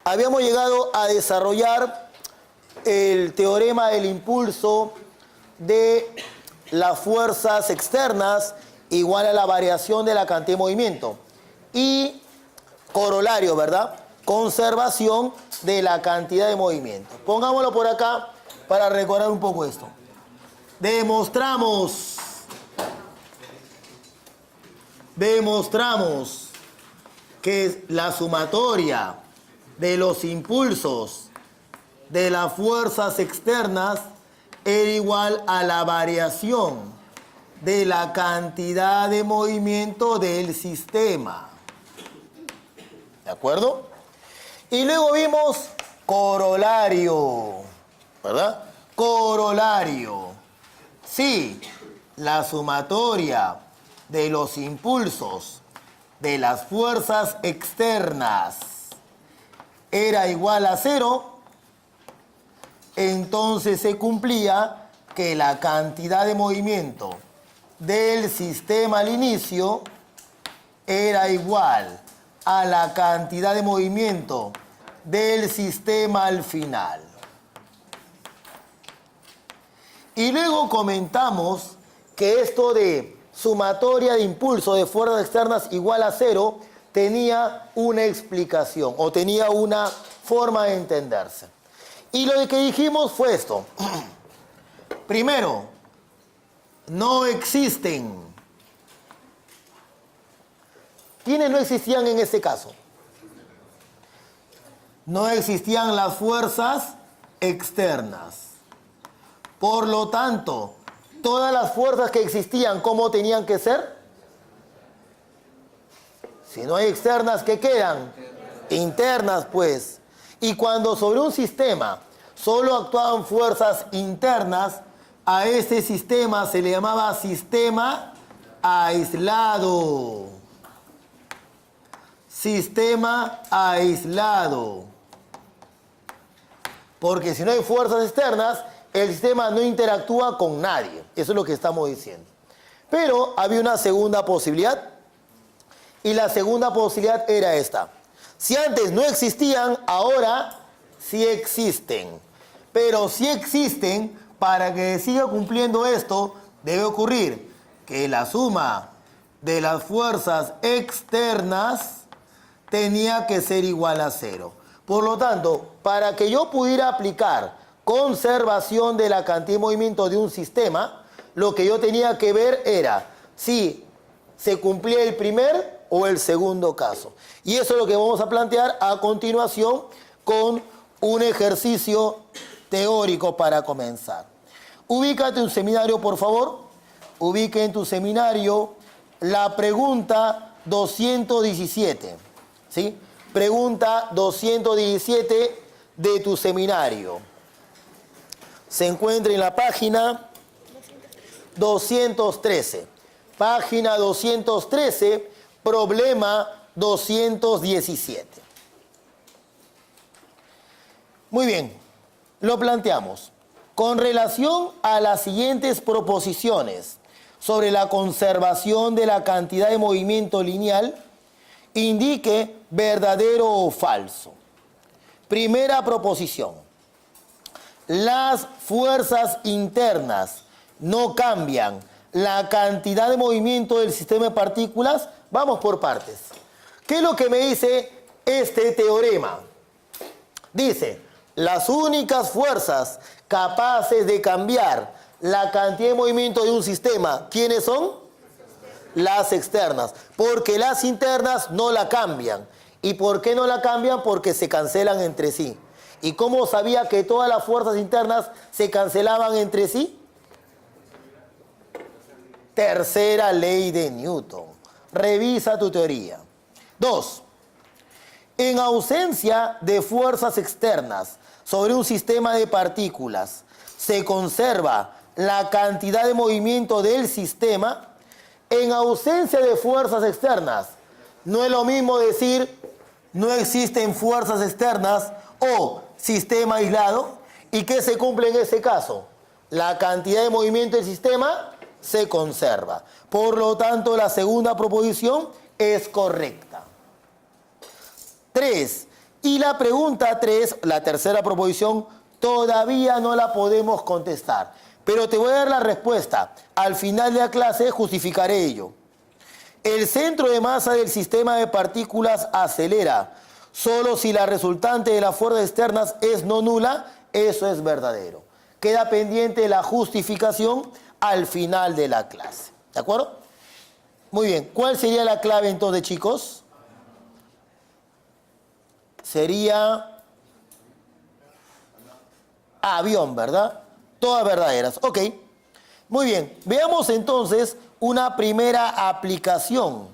habíamos llegado a desarrollar el teorema del impulso de las fuerzas externas igual a la variación de la cantidad de movimiento. Y corolario, ¿verdad? Conservación de la cantidad de movimiento. Pongámoslo por acá para recordar un poco esto. Demostramos que la sumatoria de los impulsos de las fuerzas externas era igual a la variación de la cantidad de movimiento del sistema. ¿De acuerdo? Y luego vimos corolario, ¿verdad? Corolario. Sí, la sumatoria de los impulsos de las fuerzas externas era igual a 0, entonces se cumplía que la cantidad de movimiento del sistema al inicio era igual a la cantidad de movimiento del sistema al final. Y luego comentamos que esto de sumatoria de impulso de fuerzas externas igual a 0 tenía una explicación o tenía una forma de entenderse. Y lo que dijimos fue esto. Primero, no existen. ¿Quiénes no existían en este caso? No existían las fuerzas externas. Por lo tanto, todas las fuerzas que existían, ¿cómo tenían que ser? Si no hay externas, ¿qué quedan? Internas, pues. Y cuando sobre un sistema solo actuaban fuerzas internas, a este sistema se le llamaba sistema aislado. Sistema aislado. Porque si no hay fuerzas externas, el sistema no interactúa con nadie. Eso es lo que estamos diciendo. Pero había una segunda posibilidad. Y la segunda posibilidad era esta. Si antes no existían, ahora sí existen. Pero si existen, para que siga cumpliendo esto, debe ocurrir que la suma de las fuerzas externas tenía que ser igual a 0. Por lo tanto, para que yo pudiera aplicar conservación de la cantidad de movimiento de un sistema, lo que yo tenía que ver era si se cumplía el primer o el segundo caso. Y eso es lo que vamos a plantear a continuación con un ejercicio teórico para comenzar. Ubícate en tu seminario, por favor. Ubique en tu seminario la pregunta 217. ¿Sí? Pregunta 217 de tu seminario. Se encuentra en la página 213. Página 213, problema 217. Muy bien, lo planteamos. Con relación a las siguientes proposiciones sobre la conservación de la cantidad de movimiento lineal, indique verdadero o falso. Primera proposición. Las fuerzas internas no cambian la cantidad de movimiento del sistema de partículas. Vamos por partes. ¿Qué es lo que me dice este teorema? Dice, las únicas fuerzas capaces de cambiar la cantidad de movimiento de un sistema, ¿quiénes son? Las externas. Porque las internas no la cambian. ¿Y por qué no la cambian? Porque se cancelan entre sí. ¿Y cómo sabía que todas las fuerzas internas se cancelaban entre sí? Tercera ley de Newton. Revisa tu teoría. 2. En ausencia de fuerzas externas sobre un sistema de partículas, se conserva la cantidad de movimiento del sistema. En ausencia de fuerzas externas, no es lo mismo decir no existen fuerzas externas o sistema aislado. ¿Y qué se cumple en ese caso? La cantidad de movimiento del sistema se conserva. Por lo tanto, la segunda proposición es correcta. 3. Y la pregunta 3, la tercera proposición, todavía no la podemos contestar. Pero te voy a dar la respuesta. Al final de la clase justificaré ello. El centro de masa del sistema de partículas acelera solo si la resultante de las fuerzas externas es no nula. Eso es verdadero. Queda pendiente la justificación al final de la clase. ¿De acuerdo? Muy bien. ¿Cuál sería la clave entonces, chicos? Sería avión, ¿verdad? Todas verdaderas. Ok. Muy bien. Veamos entonces una primera aplicación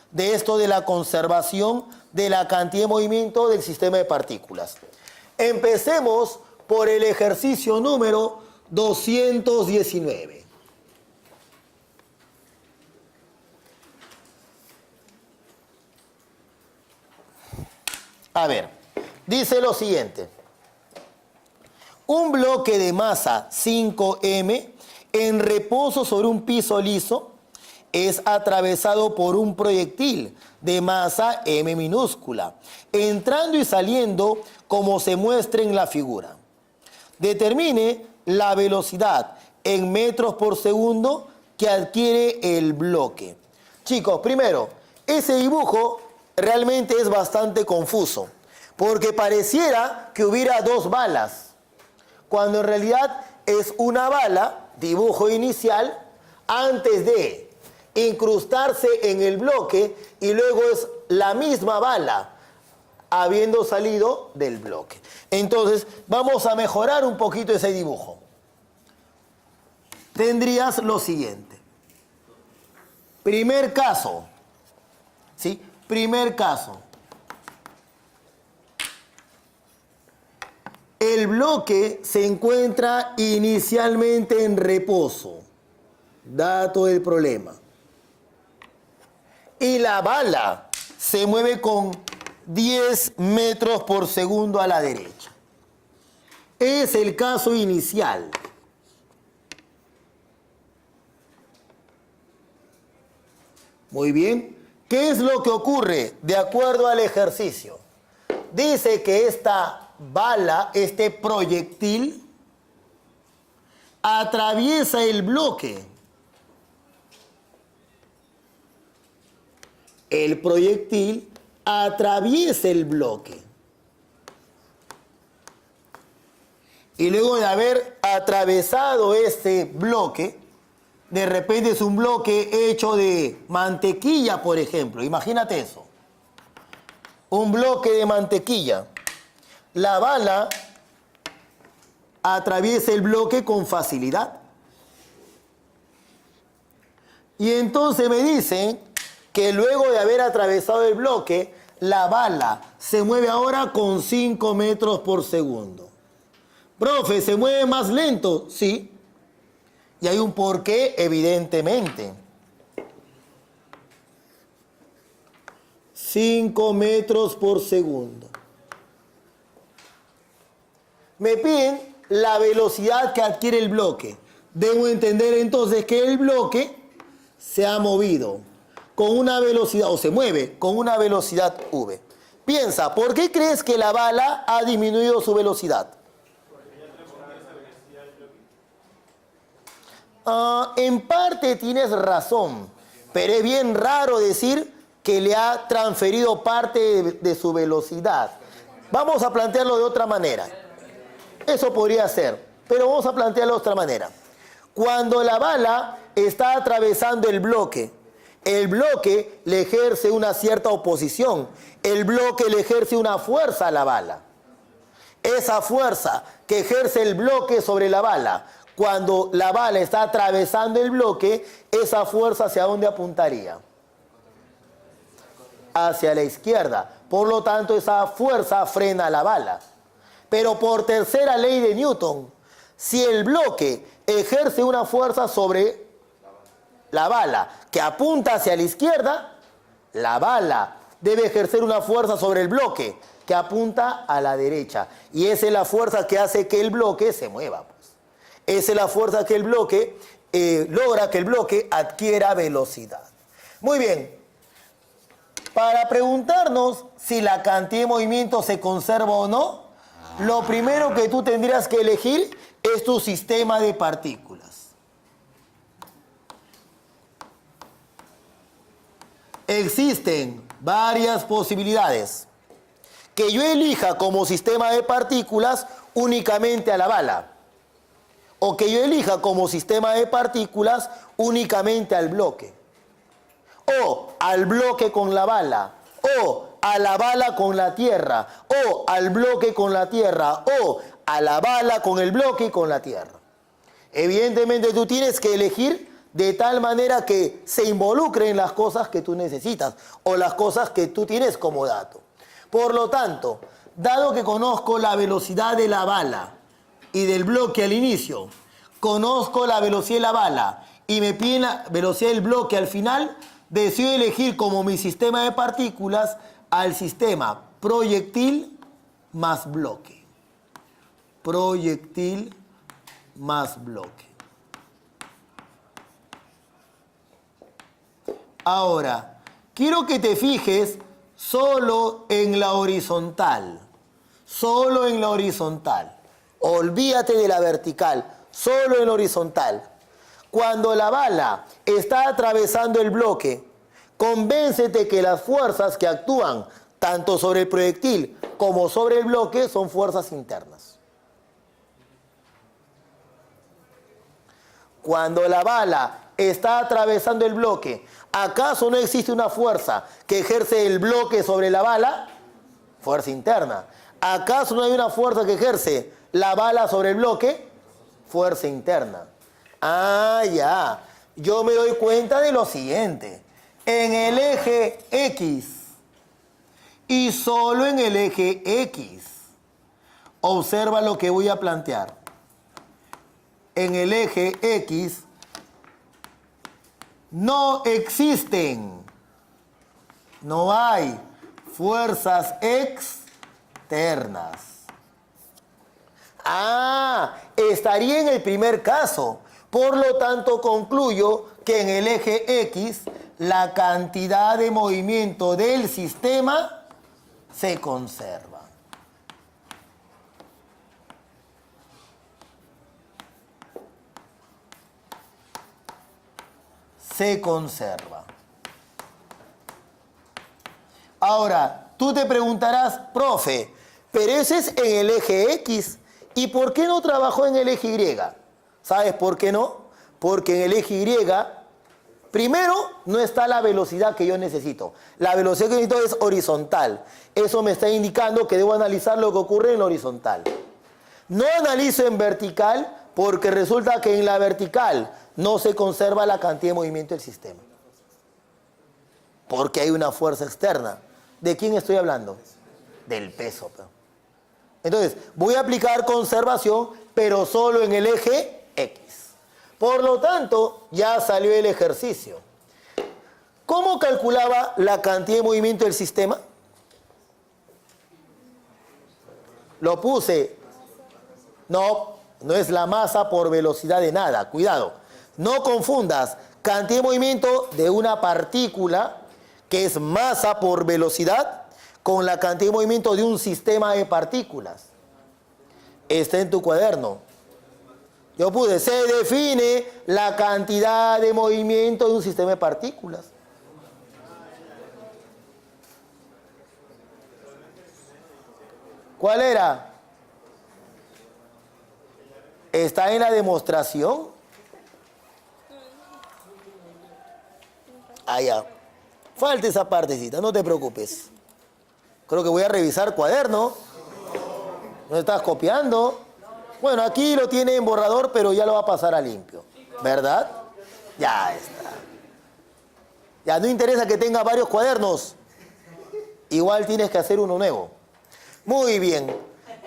de esto de la conservación de la cantidad de movimiento del sistema de partículas. Empecemos por el ejercicio número 219. A ver, dice lo siguiente. Un bloque de masa 5m en reposo sobre un piso liso es atravesado por un proyectil de masa m minúscula, entrando y saliendo como se muestra en la figura. Determine la velocidad en metros por segundo que adquiere el bloque. Chicos, primero, ese dibujo realmente es bastante confuso, porque pareciera que hubiera dos balas, cuando en realidad es una bala, dibujo inicial, antes de incrustarse en el bloque, y luego es la misma bala habiendo salido del bloque. Entonces, vamos a mejorar un poquito ese dibujo. Tendrías lo siguiente. Primer caso. ¿Sí? Primer caso. El bloque se encuentra inicialmente en reposo. Dato del problema. Y la bala se mueve con 10 metros por segundo a la derecha. Es el caso inicial. Muy bien. ¿Qué es lo que ocurre de acuerdo al ejercicio? Dice que esta bala, este proyectil, atraviesa el bloque. El proyectil atraviesa el bloque. Y luego de haber atravesado este bloque, de repente es un bloque hecho de mantequilla, por ejemplo. Imagínate eso. Un bloque de mantequilla. La bala atraviesa el bloque con facilidad. Y entonces me dicen que luego de haber atravesado el bloque, la bala se mueve ahora con 5 metros por segundo. Profe, ¿se mueve más lento? Sí. Y hay un porqué, evidentemente. 5 metros por segundo. Me piden la velocidad que adquiere el bloque. Debo entender entonces que el bloque se ha movido con una velocidad, o se mueve con una velocidad v. Piensa, ¿por qué crees que la bala ha disminuido su velocidad? En parte tienes razón, pero es bien raro decir que le ha transferido parte de su velocidad. Vamos a plantearlo de otra manera. Eso podría ser, pero vamos a plantearlo de otra manera. Cuando la bala está atravesando el bloque le ejerce una cierta oposición. El bloque le ejerce una fuerza a la bala. Esa fuerza que ejerce el bloque sobre la bala, cuando la bala está atravesando el bloque, esa fuerza ¿hacia dónde apuntaría? Hacia la izquierda. Por lo tanto, esa fuerza frena la bala. Pero por tercera ley de Newton, si el bloque ejerce una fuerza sobre la bala que apunta hacia la izquierda, la bala debe ejercer una fuerza sobre el bloque que apunta a la derecha. Y esa es la fuerza que hace que el bloque se mueva. Pues. Esa es la fuerza que el bloque logra que el bloque adquiera velocidad. Muy bien. Para preguntarnos si la cantidad de movimiento se conserva o no, lo primero que tú tendrías que elegir es tu sistema de partículas. Existen varias posibilidades. Que yo elija como sistema de partículas únicamente a la bala. O que yo elija como sistema de partículas únicamente al bloque. O al bloque con la bala. O a la bala con la tierra. O al bloque con la tierra. O a la bala con el bloque y con la tierra. Evidentemente tú tienes que elegir de tal manera que se involucren las cosas que tú necesitas o las cosas que tú tienes como dato. Por lo tanto, dado que conozco la velocidad de la bala y del bloque al inicio, conozco la velocidad de la bala y me piden la velocidad del bloque al final, decido elegir como mi sistema de partículas al sistema proyectil más bloque. Proyectil más bloque. Ahora, quiero que te fijes solo en la horizontal. Solo en la horizontal. Olvídate de la vertical. Solo en la horizontal. Cuando la bala está atravesando el bloque, convéncete que las fuerzas que actúan tanto sobre el proyectil como sobre el bloque son fuerzas internas. Cuando la bala está atravesando el bloque, ¿acaso no existe una fuerza que ejerce el bloque sobre la bala? Fuerza interna. ¿Acaso no hay una fuerza que ejerce la bala sobre el bloque? Fuerza interna. Ah, ya. Yo me doy cuenta de lo siguiente. En el eje X y solo en el eje X, observa lo que voy a plantear. En el eje X no existen, no hay fuerzas externas. Ah, estaría en el primer caso. Por lo tanto, concluyo que en el eje X la cantidad de movimiento del sistema se conserva. Se conserva. Ahora, tú te preguntarás, profe, pero ese es en el eje X, ¿y por qué no trabajó en el eje Y? ¿Sabes por qué no? Porque en el eje Y, primero, no está la velocidad que yo necesito. La velocidad que necesito es horizontal. Eso me está indicando que debo analizar lo que ocurre en la horizontal. No analizo en vertical porque resulta que en la vertical no se conserva la cantidad de movimiento del sistema. Porque hay una fuerza externa. ¿De quién estoy hablando? Del peso. Entonces, voy a aplicar conservación, pero solo en el eje X. Por lo tanto, ya salió el ejercicio. ¿Cómo calculaba la cantidad de movimiento del sistema? Lo puse. No, no es la masa por velocidad de nada. Cuidado. No confundas cantidad de movimiento de una partícula, que es masa por velocidad, con la cantidad de movimiento de un sistema de partículas. Está en tu cuaderno. Yo puse, se define la cantidad de movimiento de un sistema de partículas. ¿Cuál era? ¿Está en la demostración? Ah, ya. Falta esa partecita, no te preocupes. Creo que voy a revisar cuaderno. ¿No estás copiando? Bueno, aquí lo tiene en borrador, pero ya lo va a pasar a limpio. ¿Verdad? Ya está. Ya no interesa que tenga varios cuadernos. Igual tienes que hacer uno nuevo. Muy bien.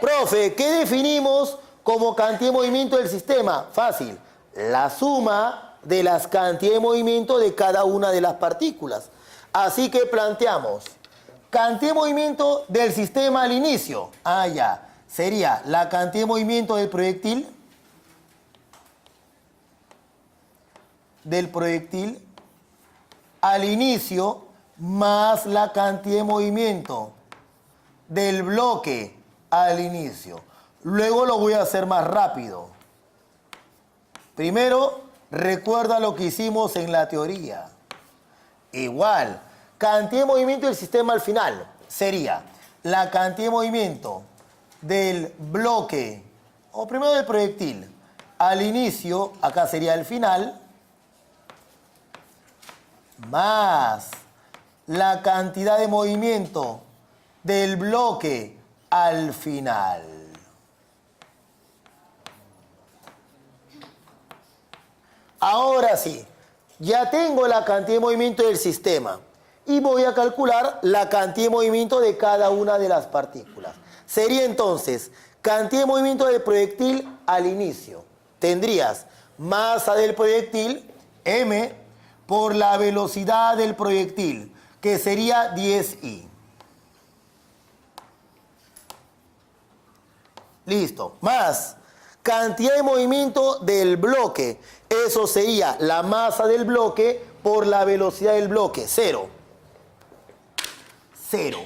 Profe, ¿qué definimos como cantidad de movimiento del sistema? Fácil. La suma de las cantidades de movimiento de cada una de las partículas. Así que planteamos cantidad de movimiento del sistema al inicio. Ah, ya. Sería la cantidad de movimiento del proyectil. Al inicio más la cantidad de movimiento del bloque al inicio. Luego lo voy a hacer más rápido. Primero, recuerda lo que hicimos en la teoría. Igual, cantidad de movimiento del sistema al final sería la cantidad de movimiento del bloque, o primero del proyectil, al inicio, acá sería el final, más la cantidad de movimiento del bloque al final. Ahora sí, ya tengo la cantidad de movimiento del sistema y voy a calcular la cantidad de movimiento de cada una de las partículas. Sería entonces cantidad de movimiento del proyectil al inicio. Tendrías masa del proyectil, m, por la velocidad del proyectil, que sería 10i. Listo. Más cantidad de movimiento del bloque. Eso sería la masa del bloque por la velocidad del bloque. 0. 0.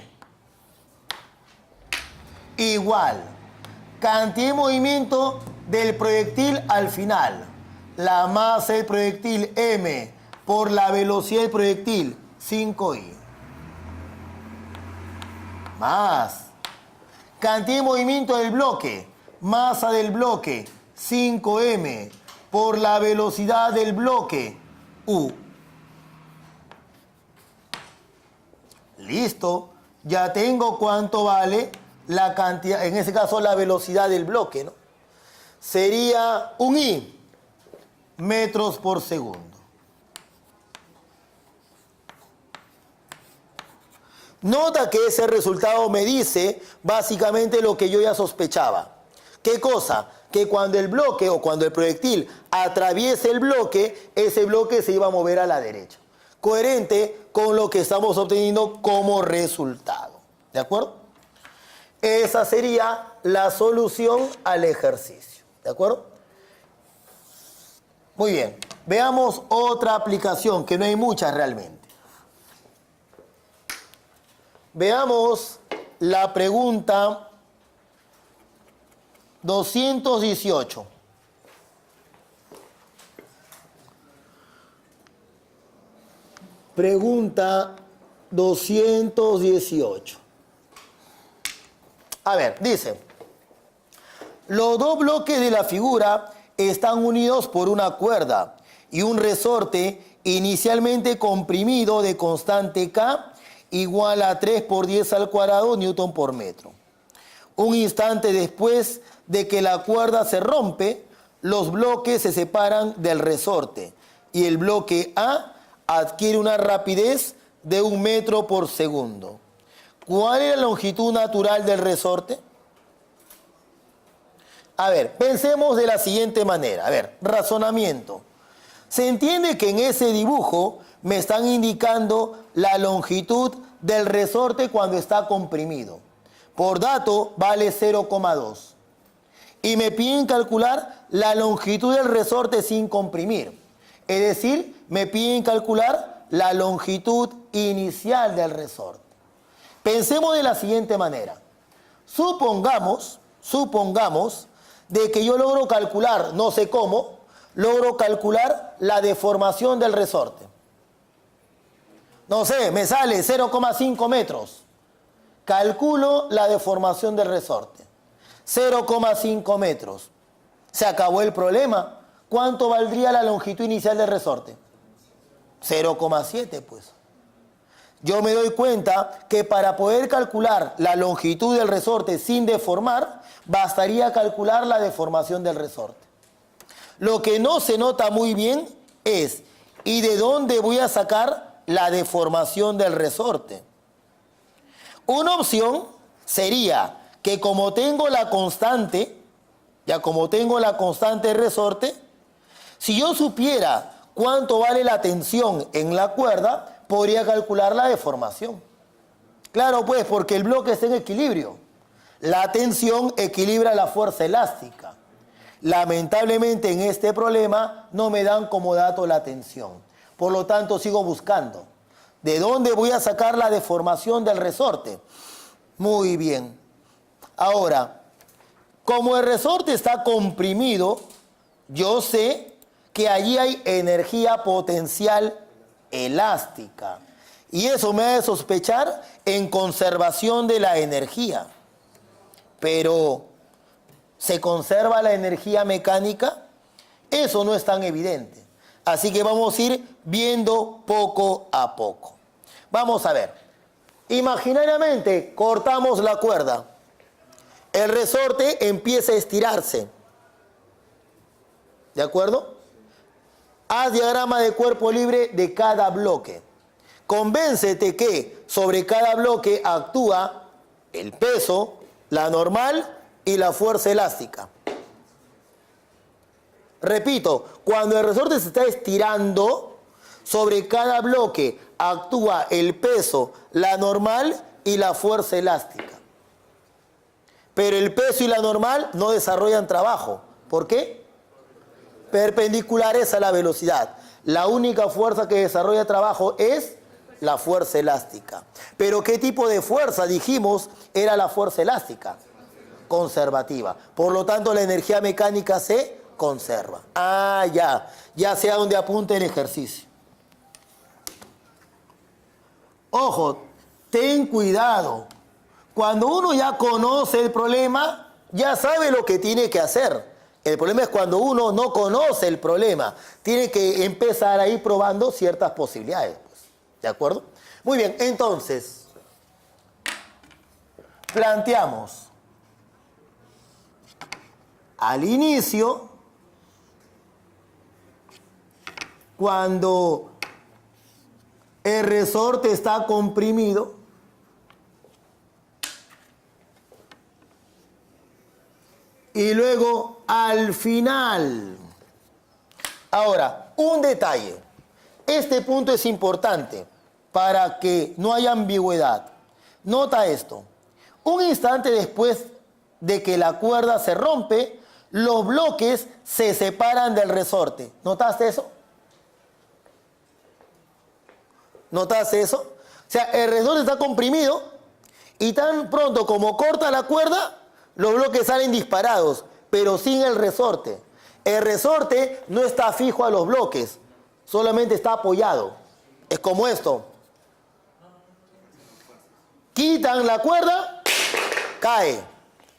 Igual. Cantidad de movimiento del proyectil al final. La masa del proyectil m por la velocidad del proyectil 5i. Más. Cantidad de movimiento del bloque. Masa del bloque 5m por la velocidad del bloque u. Listo. Ya tengo cuánto vale la cantidad, en ese caso la velocidad del bloque, ¿no? Sería un i, metros por segundo. Nota que ese resultado me dice básicamente lo que yo ya sospechaba. ¿Qué cosa? Que cuando el bloque o cuando el proyectil atraviese el bloque, ese bloque se iba a mover a la derecha. Coherente con lo que estamos obteniendo como resultado. ¿De acuerdo? Esa sería la solución al ejercicio. ¿De acuerdo? Muy bien. Veamos otra aplicación, que no hay muchas realmente. Veamos la pregunta 218. Pregunta 218. A ver, dice, los dos bloques de la figura están unidos por una cuerda y un resorte inicialmente comprimido de constante K igual a 3 por 10 al cuadrado newton por metro. Un instante después de que la cuerda se rompe, los bloques se separan del resorte y el bloque A adquiere una rapidez de 1 metro por segundo. ¿Cuál es la longitud natural del resorte? A ver, pensemos de la siguiente manera. A ver, razonamiento. Se entiende que en ese dibujo me están indicando la longitud del resorte cuando está comprimido. Por dato vale 0,2. Y me piden calcular la longitud del resorte sin comprimir. Es decir, me piden calcular la longitud inicial del resorte. Pensemos de la siguiente manera. Supongamos de que yo logro calcular, no sé cómo, logro calcular la deformación del resorte. No sé, me sale 0,5 metros. Calculo la deformación del resorte. 0,5 metros. Se acabó el problema. ¿Cuánto valdría la longitud inicial del resorte? 0,7, pues. Yo me doy cuenta que para poder calcular la longitud del resorte sin deformar, bastaría calcular la deformación del resorte. Lo que no se nota muy bien es, ¿y de dónde voy a sacar la deformación del resorte? Una opción sería que como tengo la constante, resorte, si yo supiera cuánto vale la tensión en la cuerda, podría calcular la deformación. Claro, pues, porque el bloque está en equilibrio. La tensión equilibra la fuerza elástica. Lamentablemente en este problema no me dan como dato la tensión. Por lo tanto, sigo buscando. ¿De dónde voy a sacar la deformación del resorte? Muy bien. Ahora, como el resorte está comprimido, yo sé que allí hay energía potencial elástica. Y eso me hace sospechar en conservación de la energía. Pero, ¿se conserva la energía mecánica? Eso no es tan evidente. Así que vamos a ir viendo poco a poco. Vamos a ver. Imaginariamente cortamos la cuerda. El resorte empieza a estirarse. ¿De acuerdo? Haz diagrama de cuerpo libre de cada bloque. Convéncete que sobre cada bloque actúa el peso, la normal y la fuerza elástica. Repito, cuando el resorte se está estirando, sobre cada bloque actúa el peso, la normal y la fuerza elástica. Pero el peso y la normal no desarrollan trabajo. ¿Por qué? Perpendiculares a la velocidad. La única fuerza que desarrolla trabajo es la fuerza elástica. ¿Pero qué tipo de fuerza, dijimos, era la fuerza elástica? Conservativa. Por lo tanto, la energía mecánica se conserva. Ya sé a dónde apunta el ejercicio. Ojo, ten cuidado. Cuando uno ya conoce el problema, ya sabe lo que tiene que hacer. El problema es cuando uno no conoce el problema. Tiene que empezar a ir probando ciertas posibilidades. ¿De acuerdo? Muy bien, entonces, planteamos al inicio, cuando el resorte está comprimido, y luego al final. Ahora, un detalle. Este punto es importante para que no haya ambigüedad. Nota esto. Un instante después de que la cuerda se rompe, los bloques se separan del resorte. ¿Notaste eso? ¿Notaste eso? O sea, el resorte está comprimido y tan pronto como corta la cuerda, los bloques salen disparados, pero sin el resorte. El resorte no está fijo a los bloques, solamente está apoyado. Es como esto. Quitan la cuerda, cae.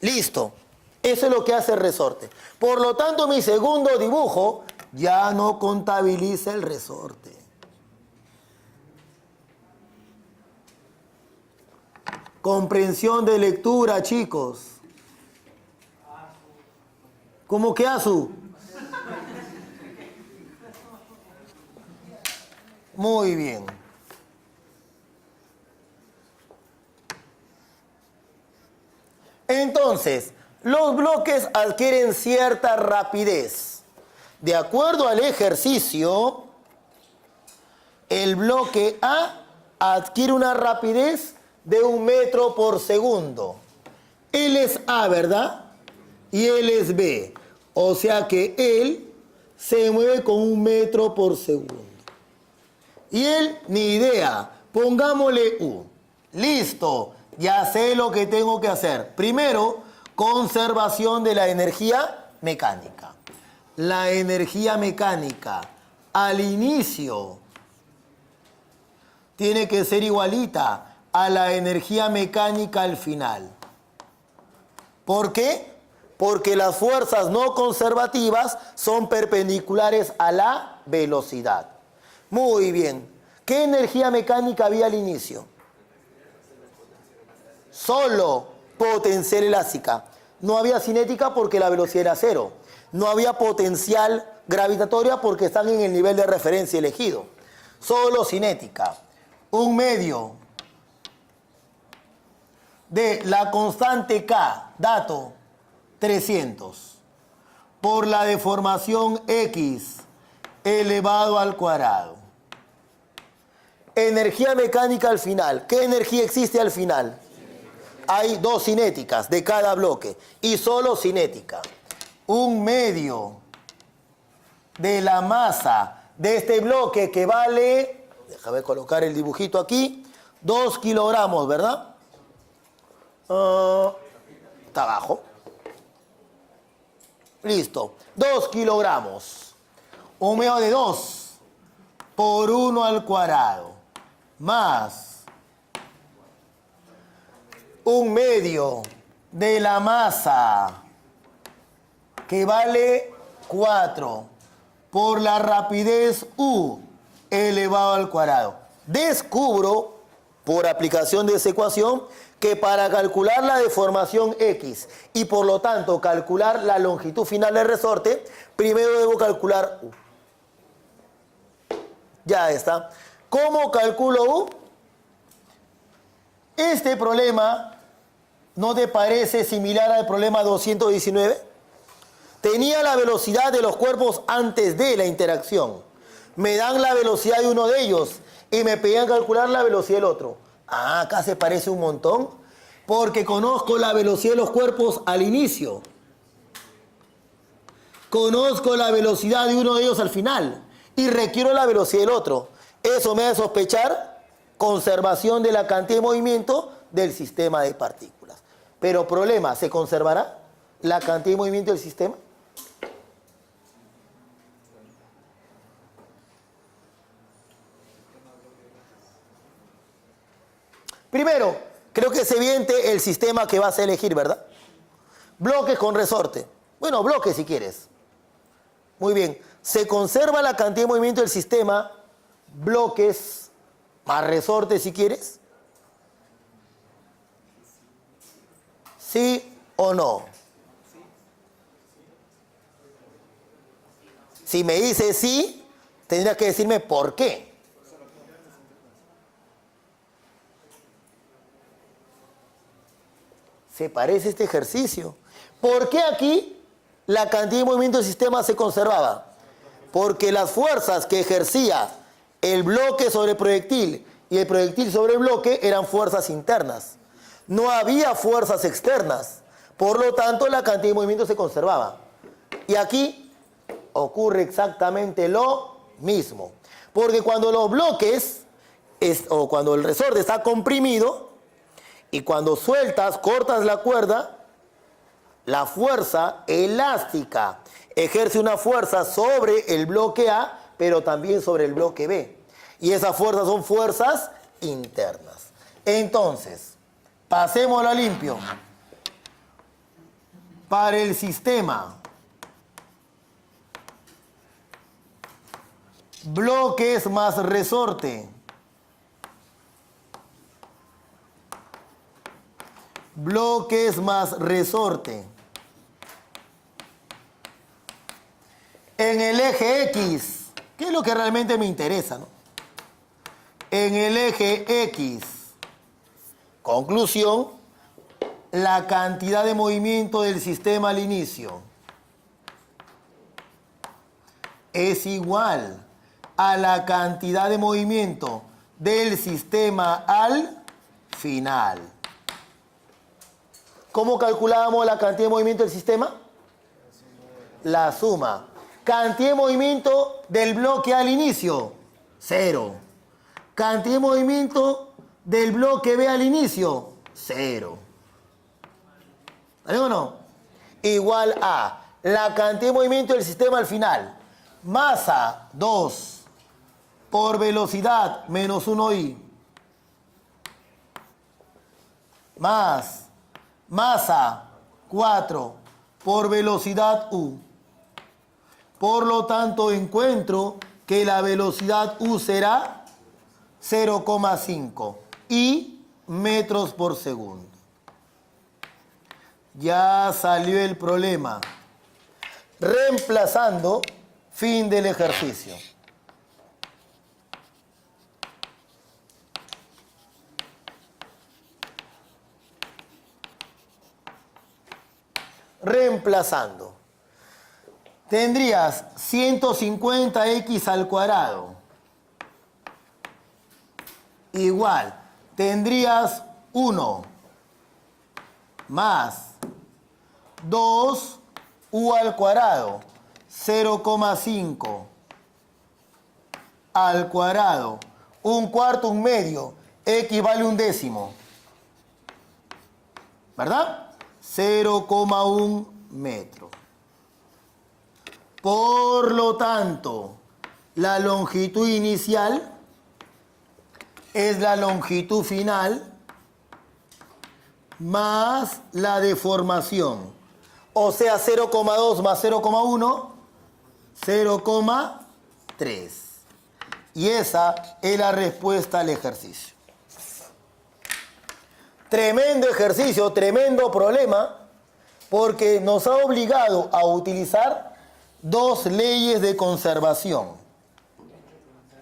Listo. Eso es lo que hace el resorte. Por lo tanto, mi segundo dibujo ya no contabiliza el resorte. Comprensión de lectura, chicos. ¿Cómo que ASU? Muy bien. Entonces, los bloques adquieren cierta rapidez. De acuerdo al ejercicio, el bloque A adquiere una rapidez de 1 metro por segundo. Él es A, ¿verdad? Y él es B. O sea que él se mueve con 1 metro por segundo. Y él, ni idea. Pongámosle U. Listo. Ya sé lo que tengo que hacer. Primero, conservación de la energía mecánica. La energía mecánica al inicio tiene que ser igualita a la energía mecánica al final. ¿Por qué? Porque las fuerzas no conservativas son perpendiculares a la velocidad. Muy bien. ¿Qué energía mecánica había al inicio? Solo potencial elástica. No había cinética porque la velocidad era 0. No había potencial gravitatoria porque están en el nivel de referencia elegido. Solo cinética. Un medio de la constante K, dato 300, por la deformación X elevado al cuadrado. Energía mecánica al final. ¿Qué energía existe al final? Hay 2 cinéticas de cada bloque y solo cinética. Un medio de la masa de este bloque que vale Déjame colocar el dibujito aquí. 2 kilogramos, ¿verdad? Está abajo. Listo. 2 kilogramos. Un medio de 2 por 1 al cuadrado. Más un medio de la masa que vale 4 por la rapidez U elevado al cuadrado. Descubro, por aplicación de esa ecuación, que para calcular la deformación X y por lo tanto calcular la longitud final del resorte, primero debo calcular U. Ya está. ¿Cómo calculo U? Este problema, ¿no te parece similar al problema 219? Tenía la velocidad de los cuerpos antes de la interacción. Me dan la velocidad de uno de ellos y me pedían calcular la velocidad del otro. Ah, acá se parece un montón, porque conozco la velocidad de los cuerpos al inicio. Conozco la velocidad de uno de ellos al final y requiero la velocidad del otro. Eso me hace sospechar conservación de la cantidad de movimiento del sistema de partículas. Pero problema, ¿se conservará la cantidad de movimiento del sistema? Primero, creo que es evidente el sistema que vas a elegir, ¿verdad? Bloques con resorte. Bueno, bloques si quieres. Muy bien. Se conserva la cantidad de movimiento del sistema, bloques más resorte si quieres. ¿Sí o no? Si me dices sí, tendrías que decirme por qué. ¿Se parece este ejercicio? ¿Por qué aquí la cantidad de movimiento del sistema se conservaba? Porque las fuerzas que ejercía el bloque sobre el proyectil y el proyectil sobre el bloque eran fuerzas internas. No había fuerzas externas. Por lo tanto, la cantidad de movimiento se conservaba. Y aquí ocurre exactamente lo mismo. Porque cuando los bloques, o cuando el resorte está comprimido, y cuando sueltas, cortas la cuerda, la fuerza elástica ejerce una fuerza sobre el bloque A, pero también sobre el bloque B. Y esas fuerzas son fuerzas internas. Entonces, pasémoslo a limpio. Para el sistema, bloques más resorte. Bloques más resorte. En el eje X, ¿qué es lo que realmente me interesa, no? En el eje X, conclusión, la cantidad de movimiento del sistema al inicio es igual a la cantidad de movimiento del sistema al final. ¿Cómo calculábamos la cantidad de movimiento del sistema? La suma. Cantidad de movimiento del bloque al inicio, 0. Cantidad de movimiento del bloque B al inicio, 0. ¿Vale o no? Igual a la cantidad de movimiento del sistema al final. Masa, 2, por velocidad, menos 1i. Más masa, 4, por velocidad u. Por lo tanto, encuentro que la velocidad u será 0,5 y metros por segundo. Ya salió el problema. Reemplazando, fin del ejercicio. Reemplazando. Tendrías 150x al cuadrado. Igual, tendrías 1 más 2u al cuadrado, 0,5 al cuadrado, un cuarto, un medio. X vale un décimo. ¿Verdad? 0,1 metro. Por lo tanto, la longitud inicial es la longitud final más la deformación. O sea, 0,2 más 0,1, 0,3. Y esa es la respuesta al ejercicio. Tremendo ejercicio, tremendo problema, porque nos ha obligado a utilizar dos leyes de conservación.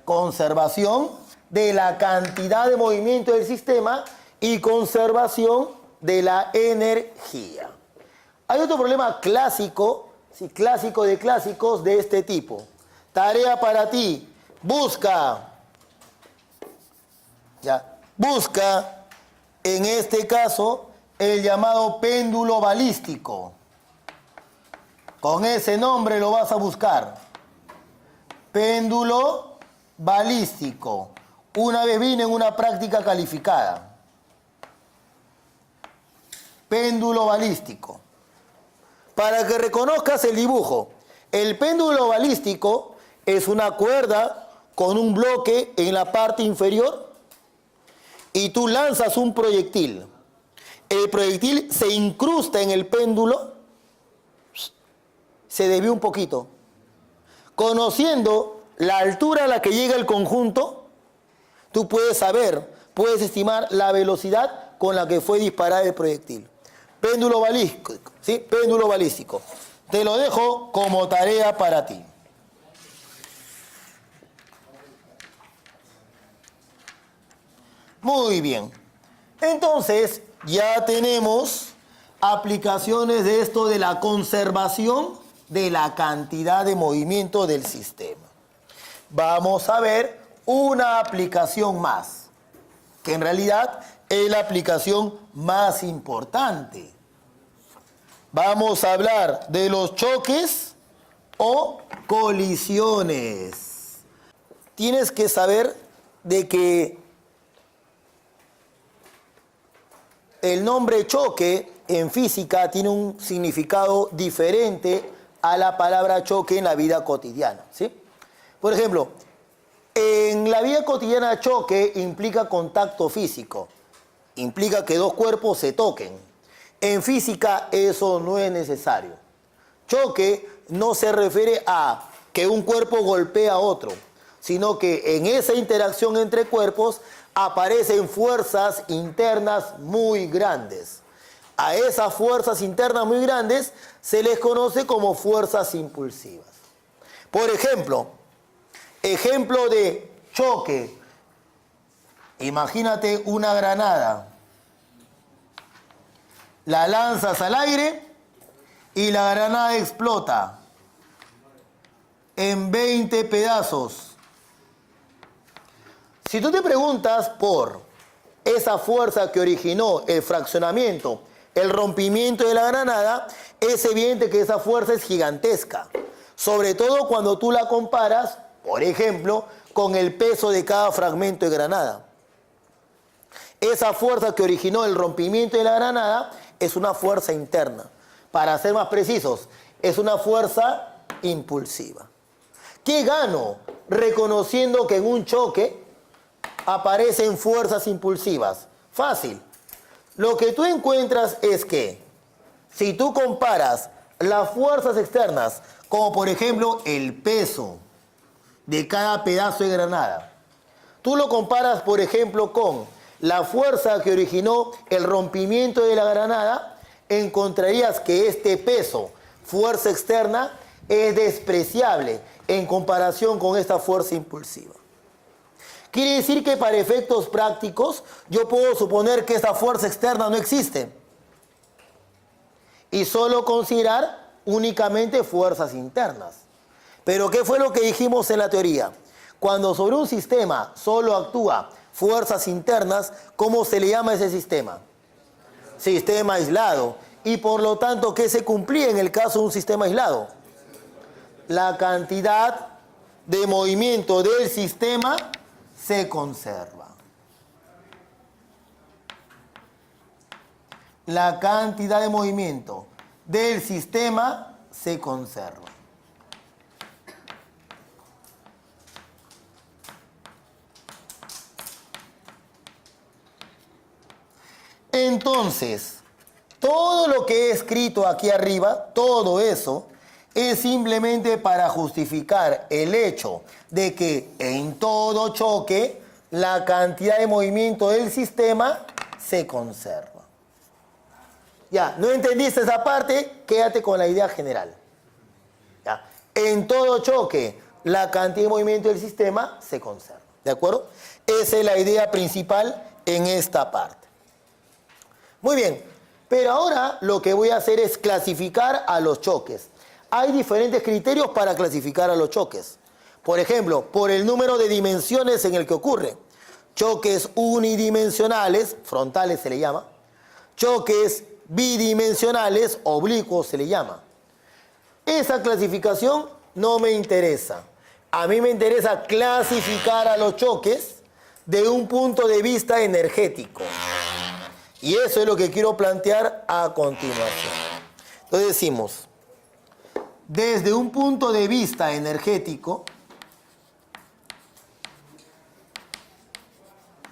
Conservación de la cantidad de movimiento del sistema y conservación de la energía. Hay otro problema clásico, sí, clásico de clásicos de este tipo. Tarea para ti, busca en este caso el llamado péndulo balístico. Con ese nombre lo vas a buscar. Péndulo balístico. Una vez vine en una práctica calificada. Péndulo balístico. Para que reconozcas el dibujo, el péndulo balístico es una cuerda con un bloque en la parte inferior y tú lanzas un proyectil. El proyectil se incrusta en el péndulo, se desvía un poquito. Conociendo la altura a la que llega el conjunto, tú puedes estimar la velocidad con la que fue disparado el proyectil. Péndulo balístico, ¿sí? Péndulo balístico. Te lo dejo como tarea para ti. Muy bien. Entonces, ya tenemos aplicaciones de esto de la conservación de la cantidad de movimiento del sistema. Vamos a ver una aplicación más, que en realidad es la aplicación más importante. Vamos a hablar de los choques o colisiones. Tienes que saber de que el nombre choque en física tiene un significado diferente a la palabra choque en la vida cotidiana, ¿sí? Por ejemplo, en la vida cotidiana choque implica contacto físico, implica que dos cuerpos se toquen. En física eso no es necesario. Choque no se refiere a que un cuerpo golpea a otro, sino que en esa interacción entre cuerpos aparecen fuerzas internas muy grandes. A esas fuerzas internas muy grandes se les conoce como fuerzas impulsivas. Por ejemplo, ejemplo de choque. Imagínate una granada. La lanzas al aire y la granada explota en 20 pedazos. Si tú te preguntas por esa fuerza que originó el fraccionamiento, el rompimiento de la granada, es evidente que esa fuerza es gigantesca. Sobre todo cuando tú la comparas, por ejemplo, con el peso de cada fragmento de granada. Esa fuerza que originó el rompimiento de la granada es una fuerza interna. Para ser más precisos, es una fuerza impulsiva. ¿Qué gano reconociendo que en un choque aparecen fuerzas impulsivas? Fácil. Lo que tú encuentras es que si tú comparas las fuerzas externas, como por ejemplo el peso de cada pedazo de granada, tú lo comparas por ejemplo con la fuerza que originó el rompimiento de la granada, encontrarías que este peso, fuerza externa, es despreciable en comparación con esta fuerza impulsiva. Quiere decir que para efectos prácticos yo puedo suponer que esta fuerza externa no existe y solo considerar únicamente fuerzas internas. Pero ¿qué fue lo que dijimos en la teoría? Cuando sobre un sistema solo actúa fuerzas internas, ¿cómo se le llama a ese sistema? Sistema aislado. Y por lo tanto, ¿qué se cumplía en el caso de un sistema aislado? La cantidad de movimiento del sistema se conserva. La cantidad de movimiento del sistema se conserva. Entonces, todo lo que he escrito aquí arriba, todo eso, es simplemente para justificar el hecho de que en todo choque la cantidad de movimiento del sistema se conserva. Ya, ¿no entendiste esa parte? Quédate con la idea general. Ya. En todo choque, la cantidad de movimiento del sistema se conserva. ¿De acuerdo? Esa es la idea principal en esta parte. Muy bien, pero ahora lo que voy a hacer es clasificar a los choques. Hay diferentes criterios para clasificar a los choques. Por ejemplo, por el número de dimensiones en el que ocurre. Choques unidimensionales, frontales se le llama. Choques bidimensionales, oblicuos se le llama. Esa clasificación no me interesa. A mí me interesa clasificar a los choques de un punto de vista energético. Y eso es lo que quiero plantear a continuación. Entonces decimos, desde un punto de vista energético,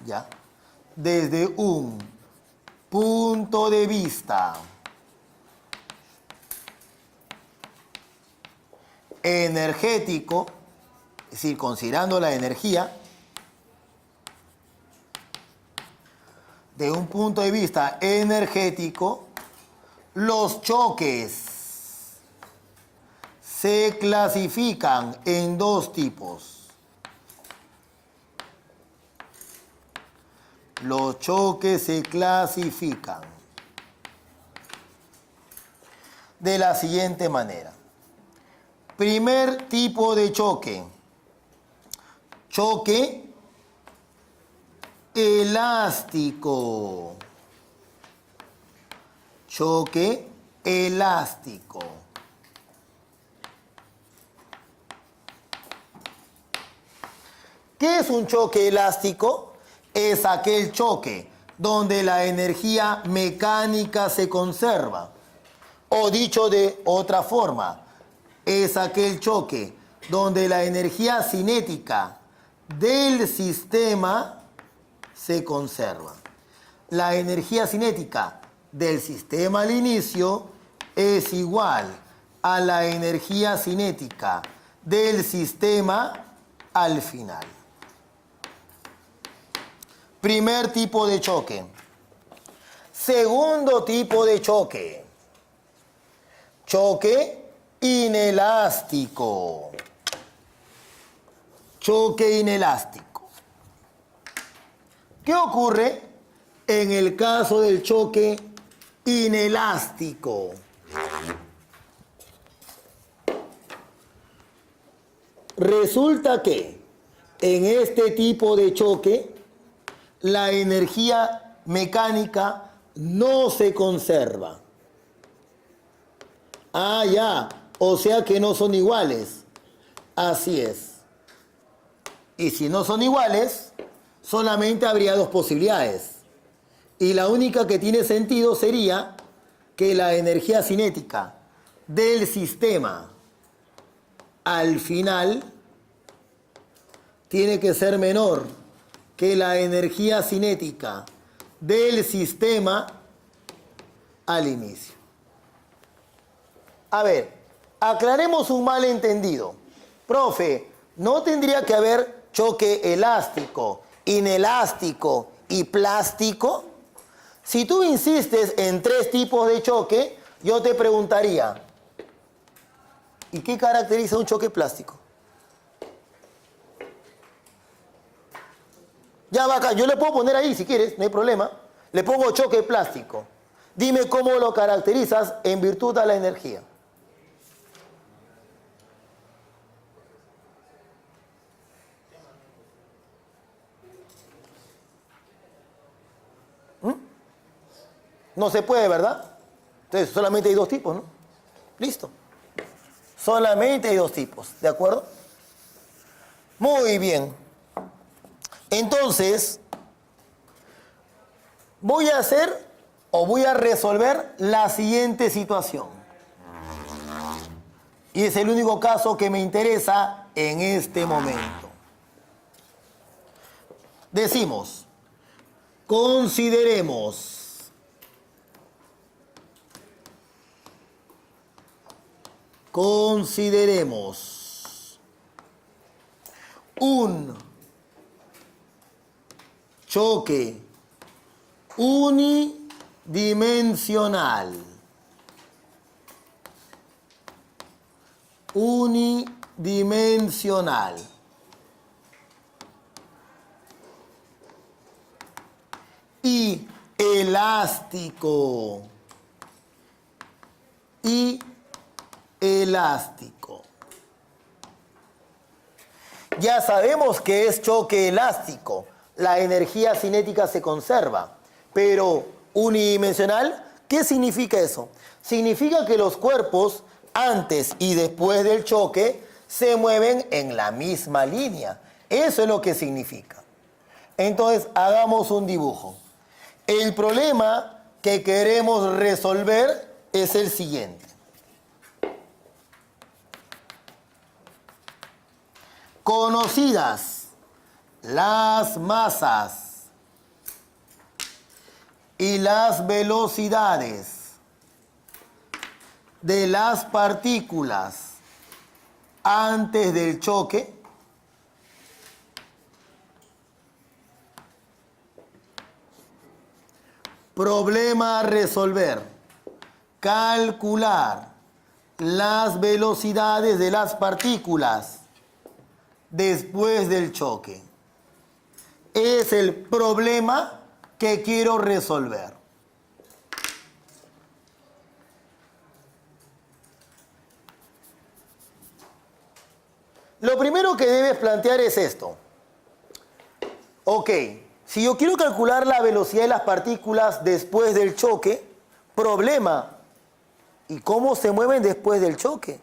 ya, desde un punto de vista energético, es decir, considerando la energía, de un punto de vista energético, los choques se clasifican en dos tipos. Los choques se clasifican de la siguiente manera. Primer tipo de choque. Choque elástico. Choque elástico. ¿Qué es un choque elástico? Es aquel choque donde la energía mecánica se conserva. O dicho de otra forma, es aquel choque donde la energía cinética del sistema se conserva. La energía cinética del sistema al inicio es igual a la energía cinética del sistema al final. Primer tipo de choque. Segundo tipo de choque. Choque inelástico. Choque inelástico. ¿Qué ocurre en el caso del choque inelástico? Resulta que en este tipo de choque la energía mecánica no se conserva. Ah, ya, o sea que no son iguales. Así es. Y si no son iguales, solamente habría dos posibilidades. Y la única que tiene sentido sería que la energía cinética del sistema al final tiene que ser menor que la energía cinética del sistema al inicio. A ver, aclaremos un malentendido. Profe, ¿no tendría que haber choque elástico, inelástico y plástico? Si tú insistes en tres tipos de choque, yo te preguntaría, ¿y qué caracteriza un choque plástico? Ya va acá, yo le puedo poner ahí si quieres, no hay problema. Le pongo choque plástico. Dime cómo lo caracterizas en virtud de la energía. No se puede, ¿verdad? Entonces solamente hay dos tipos, ¿no? Listo. Solamente hay dos tipos, ¿de acuerdo? Muy bien. Entonces, voy a hacer o voy a resolver la siguiente situación. Y es el único caso que me interesa en este momento. Decimos, consideremos un choque unidimensional. Y elástico. Ya sabemos que es choque elástico. La energía cinética se conserva. Pero unidimensional, ¿qué significa eso? Significa que los cuerpos, antes y después del choque, se mueven en la misma línea. Eso es lo que significa. Entonces, hagamos un dibujo. El problema que queremos resolver es el siguiente. Conocidas las masas y las velocidades de las partículas antes del choque, problema a resolver: calcular las velocidades de las partículas después del choque. Es el problema que quiero resolver. Lo primero que debes plantear es esto. Ok, si yo quiero calcular la velocidad de las partículas después del choque, problema. ¿Y cómo se mueven después del choque?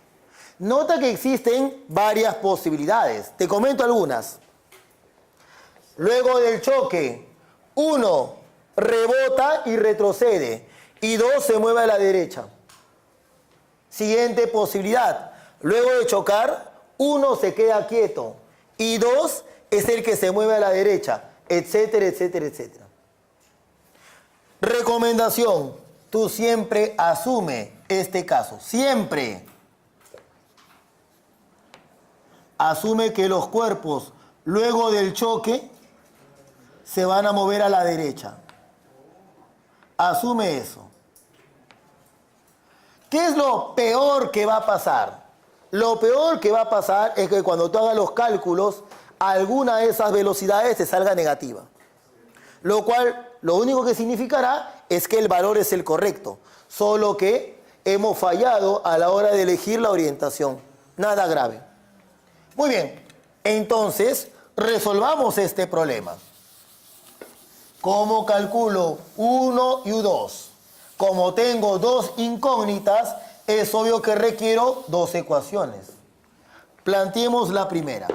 Nota que existen varias posibilidades. Te comento algunas. Luego del choque, 1 rebota y retrocede, y 2 se mueve a la derecha. Siguiente posibilidad. Luego de chocar, 1 se queda quieto y 2 es el que se mueve a la derecha, etcétera, etcétera, etcétera. Recomendación: tú siempre asume este caso. Siempre asume que los cuerpos, luego del choque, se van a mover a la derecha. Asume eso. ¿Qué es lo peor que va a pasar? Lo peor que va a pasar es que cuando tú hagas los cálculos, alguna de esas velocidades te salga negativa. Lo cual, lo único que significará es que el valor es el correcto. Solo que hemos fallado a la hora de elegir la orientación. Nada grave. Muy bien. Entonces, resolvamos este problema. ¿Cómo calculo U1 y U2? Como tengo dos incógnitas, es obvio que requiero dos ecuaciones. Planteemos la primera.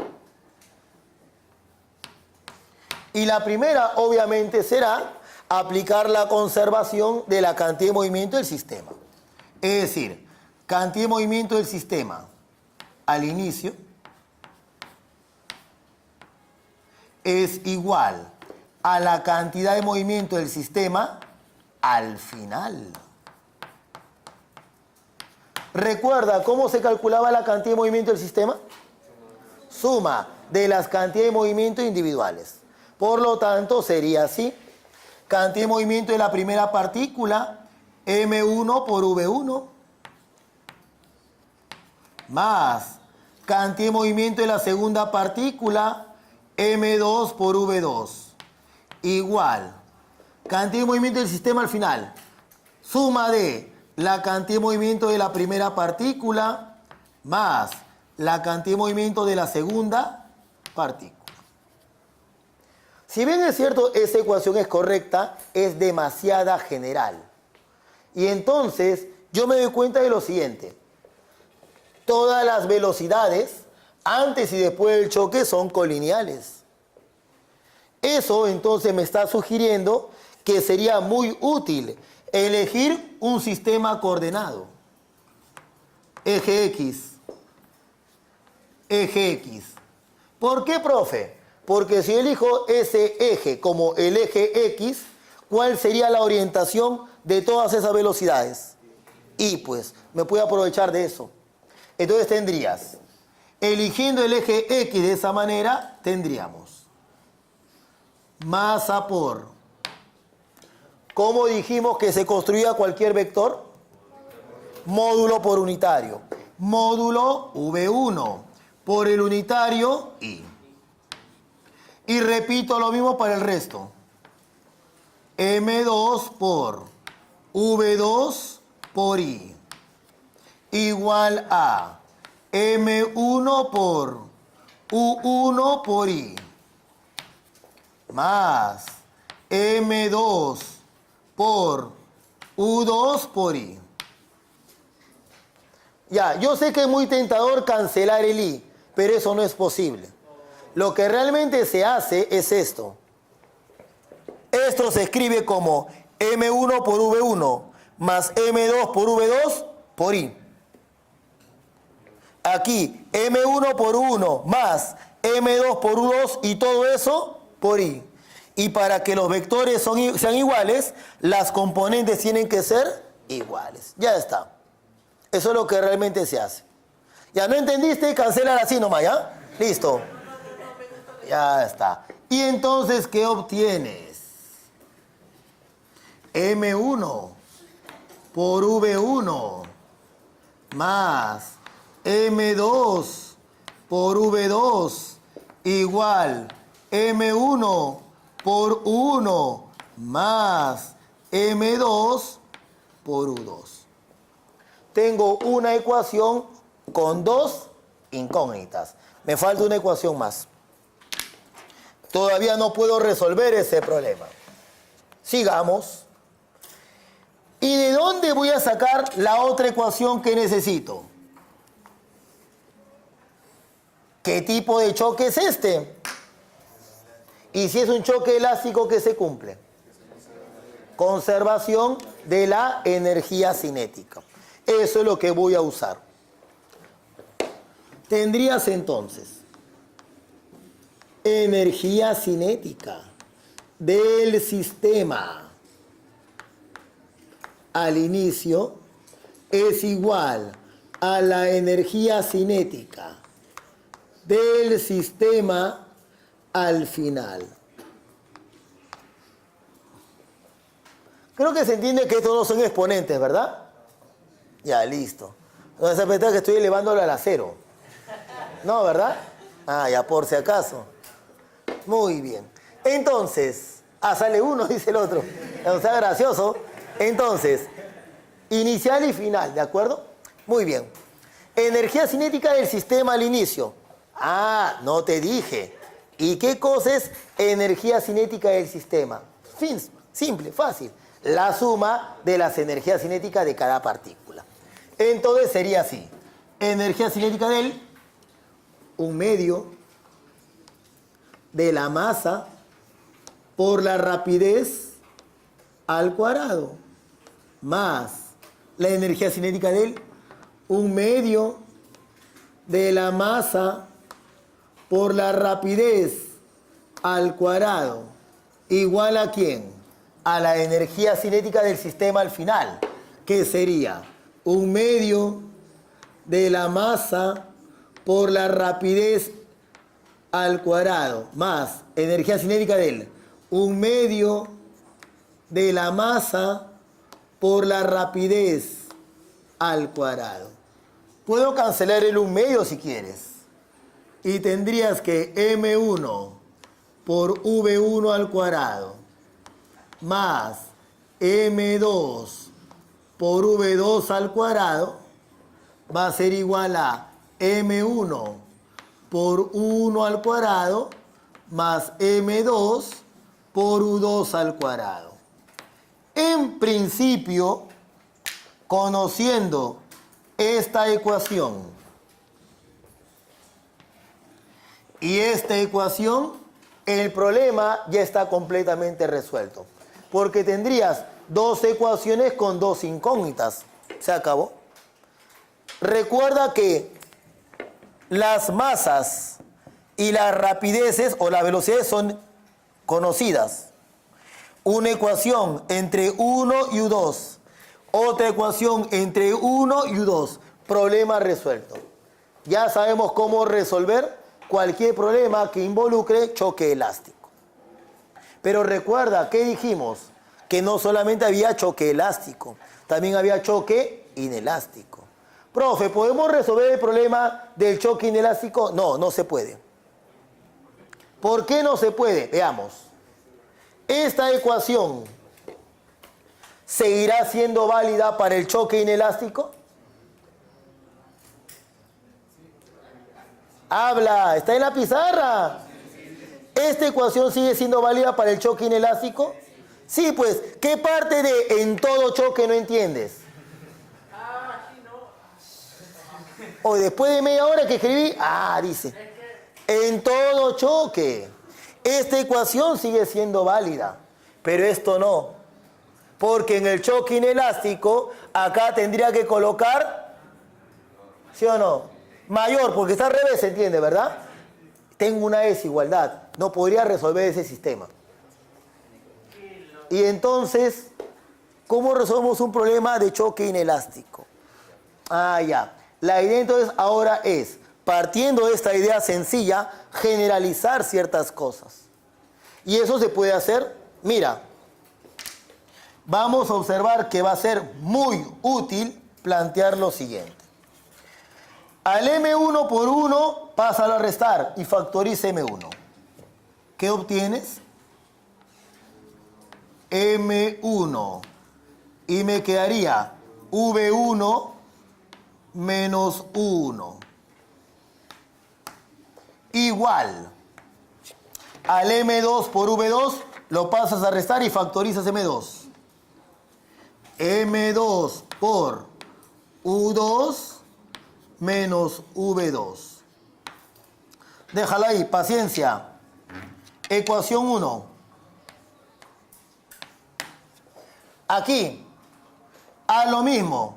Y la primera, obviamente, será aplicar la conservación de la cantidad de movimiento del sistema. Es decir, cantidad de movimiento del sistema al inicio es igual a la cantidad de movimiento del sistema al final. ¿Recuerda cómo se calculaba la cantidad de movimiento del sistema? Suma de las cantidades de movimiento individuales. Por lo tanto, sería así. Cantidad de movimiento de la primera partícula, M1 por V1, más cantidad de movimiento de la segunda partícula, M2 por V2, igual cantidad de movimiento del sistema al final, suma de la cantidad de movimiento de la primera partícula más la cantidad de movimiento de la segunda partícula. Si bien es cierto, esa ecuación es correcta, es demasiada general. Y entonces yo me doy cuenta de lo siguiente. Todas las velocidades, antes y después del choque, son colineales. Eso entonces me está sugiriendo que sería muy útil elegir un sistema coordenado. Eje X. Eje X. ¿Por qué, profe? Porque si elijo ese eje como el eje X, ¿cuál sería la orientación de todas esas velocidades? Y pues, me puedo aprovechar de eso. Entonces tendrías, eligiendo el eje X de esa manera, tendríamos masa por, ¿cómo dijimos que se construía cualquier vector? Módulo por unitario. Módulo V1 por el unitario I. Y repito lo mismo para el resto. M2 por V2 por I igual a M1 por U1 por I más M2 por U2 por I. Ya, yo sé que es muy tentador cancelar el I, pero eso no es posible. Lo que realmente se hace es esto. Esto se escribe como M1 por V1 más M2 por V2 por I. Aquí M1 por U1 más M2 por U2 y todo eso por I. Y para que los vectores sean iguales, las componentes tienen que ser iguales. Ya está. Eso es lo que realmente se hace. ¿Ya no entendiste? Cancela así nomás, ¿ya? Listo. Ya está. Y entonces, ¿qué obtienes? M1 por V1 más M2 por V2 igual M1 por U1 más M2 por U2. Tengo una ecuación con dos incógnitas. Me falta una ecuación más. Todavía no puedo resolver ese problema. Sigamos. ¿Y de dónde voy a sacar la otra ecuación que necesito? ¿Qué tipo de choque es este? Y si es un choque elástico, ¿qué se cumple? Conservación de la energía cinética. Eso es lo que voy a usar. Tendrías entonces energía cinética del sistema al inicio es igual a la energía cinética del sistema al final. Creo que se entiende que estos no son exponentes, ¿verdad? Ya, listo. No se pensar que estoy elevándolo a cero. No, ¿verdad? Ah, ya por si acaso. Muy bien. Entonces, sale uno, dice el otro. O sea, gracioso. Entonces, inicial y final, ¿de acuerdo? Muy bien. Energía cinética del sistema al inicio. Ah, no te dije. ¿Y qué cosa es energía cinética del sistema? Fin, simple, fácil. La suma de las energías cinéticas de cada partícula. Entonces sería así. Energía cinética del 1/2 de la masa por la rapidez al cuadrado más la energía cinética del 1/2 de la masa por la rapidez al cuadrado igual a ¿quién? A la energía cinética del sistema al final, que sería 1/2 de la masa por la rapidez al cuadrado más energía cinética del 1/2 de la masa por la rapidez al cuadrado. Puedo cancelar el 1/2 si quieres. Y tendrías que M1 por V1 al cuadrado más M2 por V2 al cuadrado va a ser igual a M1 por U1 al cuadrado más M2 por U2 al cuadrado. En principio, conociendo esta ecuación y esta ecuación, el problema ya está completamente resuelto. Porque tendrías dos ecuaciones con dos incógnitas. Se acabó. Recuerda que las masas y las rapideces o las velocidades son conocidas. Una ecuación entre 1 y U2. Otra ecuación entre 1 y U2. Problema resuelto. Ya sabemos cómo resolver cualquier problema que involucre choque elástico. Pero recuerda, ¿qué dijimos? Que no solamente había choque elástico, también había choque inelástico. Profe, ¿podemos resolver el problema del choque inelástico? No, no se puede. ¿Por qué no se puede? Veamos. Esta ecuación seguirá siendo válida para el choque inelástico. Habla, está en la pizarra. ¿Esta ecuación sigue siendo válida para el choque inelástico? Sí, pues, ¿qué parte de en todo choque no entiendes? O después de media hora que escribí, dice, en todo choque. Esta ecuación sigue siendo válida, pero esto no. Porque en el choque inelástico, acá tendría que colocar, ¿sí o no? Mayor, porque está al revés, ¿se entiende, verdad? Tengo una desigualdad, no podría resolver ese sistema. Y entonces, ¿cómo resolvemos un problema de choque inelástico? Ya. La idea entonces ahora es, partiendo de esta idea sencilla, generalizar ciertas cosas. Y eso se puede hacer, mira, vamos a observar que va a ser muy útil plantear lo siguiente. Al M1 por 1, pásalo a restar y factoriza M1. ¿Qué obtienes? M1. Y me quedaría V1 menos 1. Igual. Al M2 por V2, lo pasas a restar y factorizas M2. M2 por U2 menos V2. Déjala ahí, paciencia. Ecuación 1. Aquí, a lo mismo,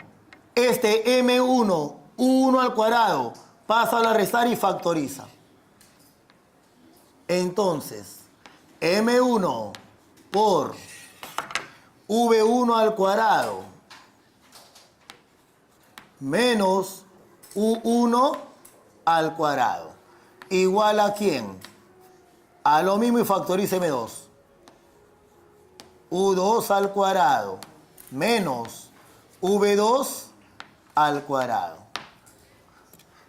este M1, 1 al cuadrado, pásalo a restar y factoriza. Entonces, M1 por V1 al cuadrado menos U1 al cuadrado. ¿Igual a quién? A lo mismo y factoriza M2. U2 al cuadrado menos V2 al cuadrado.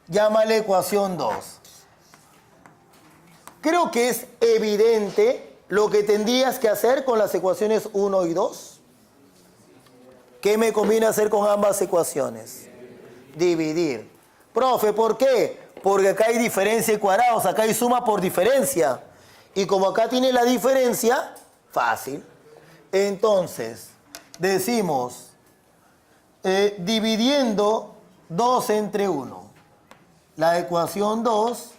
Llámale ecuación 2. Creo que es evidente lo que tendrías que hacer con las ecuaciones 1 y 2. ¿Qué me conviene hacer con ambas ecuaciones? Dividir. Profe, ¿por qué? Porque acá hay diferencia de cuadrados, acá hay suma por diferencia. Y como acá tiene la diferencia, fácil. Entonces, decimos, dividiendo 2 entre 1. La ecuación 2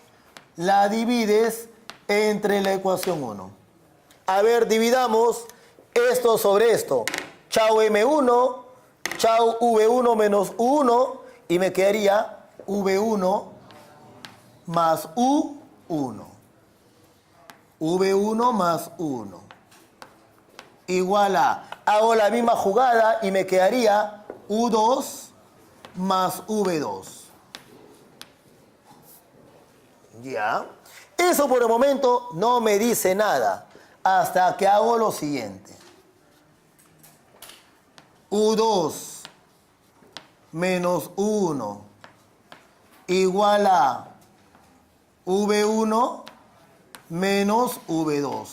la divides entre la ecuación 1. A ver, dividamos esto sobre esto. Chau M1, chau V1 menos U1, y me quedaría V1 más U1. V1 más 1. Igual a, hago la misma jugada y me quedaría U2 más V2. ¿Ya? Eso por el momento no me dice nada, hasta que hago lo siguiente. U2 menos 1 igual a V1 menos V2.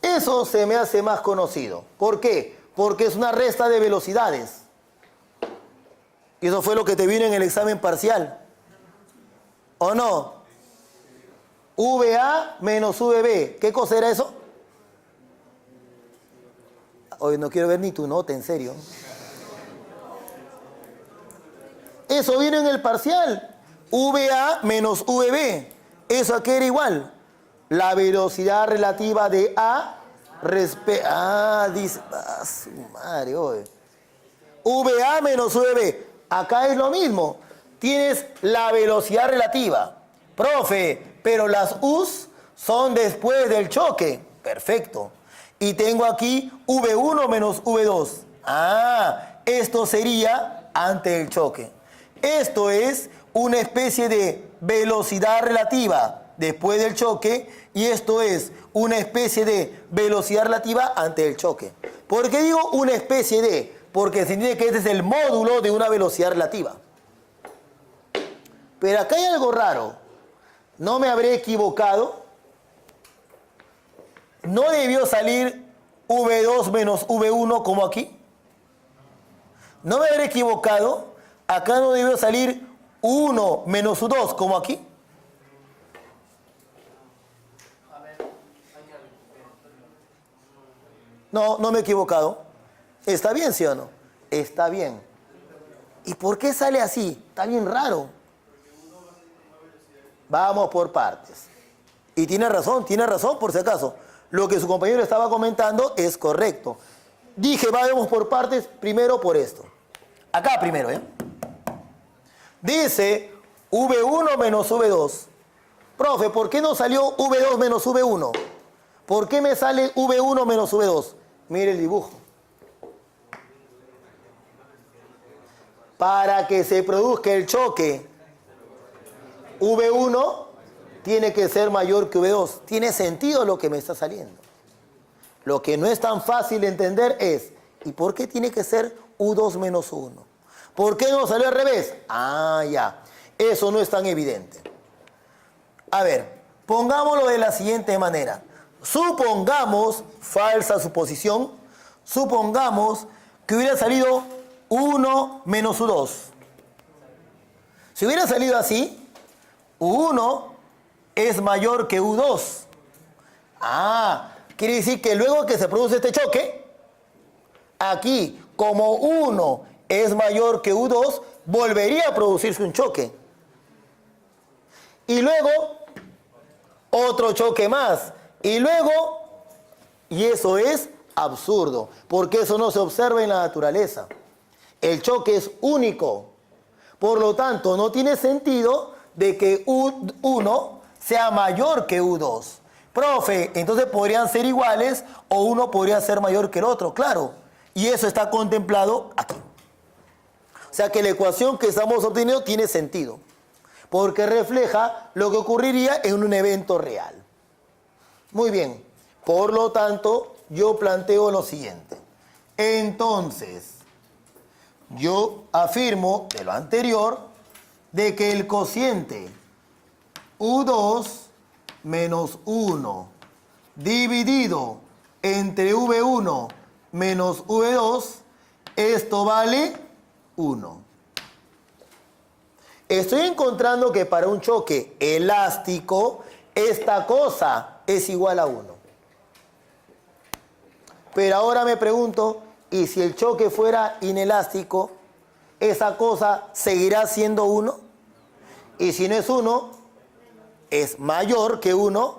Eso se me hace más conocido. ¿Por qué? Porque es una resta de velocidades. Y eso fue lo que te vino en el examen parcial. ¿O no? VA menos VB. ¿Qué cosa era eso? Hoy no quiero ver ni tu nota, en serio. Eso vino en el parcial. VA menos VB. ¿Eso a qué era igual? La velocidad relativa de A respecto... dice... su madre, oye. VA menos VB. Acá es lo mismo. Tienes la velocidad relativa. Profe, pero las U's son después del choque. Perfecto. Y tengo aquí V1 menos V2. Esto sería ante el choque. Esto es una especie de velocidad relativa después del choque y esto es una especie de velocidad relativa ante el choque. ¿Por qué digo una especie de? Porque se entiende que este es el módulo de una velocidad relativa. Pero acá hay algo raro. ¿No me habré equivocado? ¿No debió salir V2 menos V1 como aquí? ¿No me habré equivocado? Acá no debió salir 1 menos U2 como aquí. No, no me he equivocado. ¿Está bien, sí o no? Está bien. ¿Y por qué sale así? Está bien raro. Vamos por partes. Y tiene razón por si acaso. Lo que su compañero estaba comentando es correcto. Dije, vamos por partes, primero por esto. Acá primero, ¿eh? Dice V1 menos V2. Profe, ¿por qué no salió V2 menos V1? ¿Por qué me sale V1 menos V2? Mire el dibujo. Para que se produzca el choque, V1 tiene que ser mayor que V2. Tiene sentido lo que me está saliendo. Lo que no es tan fácil de entender es, ¿y por qué tiene que ser U2 menos 1? ¿Por qué no salió al revés? Ya. Eso no es tan evidente. A ver, pongámoslo de la siguiente manera. Supongamos, falsa suposición, supongamos que hubiera salido 1 menos U2. Si hubiera salido así, U1 es mayor que U2. Quiere decir que luego que se produce este choque, aquí, como 1 es mayor que U2, volvería a producirse un choque. Y luego, otro choque más. Y luego, y eso es absurdo, porque eso no se observa en la naturaleza. El choque es único. Por lo tanto, no tiene sentido de que U1 sea mayor que U2. Profe, entonces podrían ser iguales o uno podría ser mayor que el otro, claro. Y eso está contemplado aquí. O sea que la ecuación que estamos obteniendo tiene sentido, porque refleja lo que ocurriría en un evento real. Muy bien, por lo tanto, yo planteo lo siguiente. Entonces, yo afirmo de lo anterior de que el cociente U2 menos 1 dividido entre V1 menos V2, esto vale 1. Estoy encontrando que para un choque elástico, esta cosa es igual a 1. Pero ahora me pregunto, ¿y si el choque fuera inelástico, esa cosa seguirá siendo 1? Y si no es 1, ¿es mayor que 1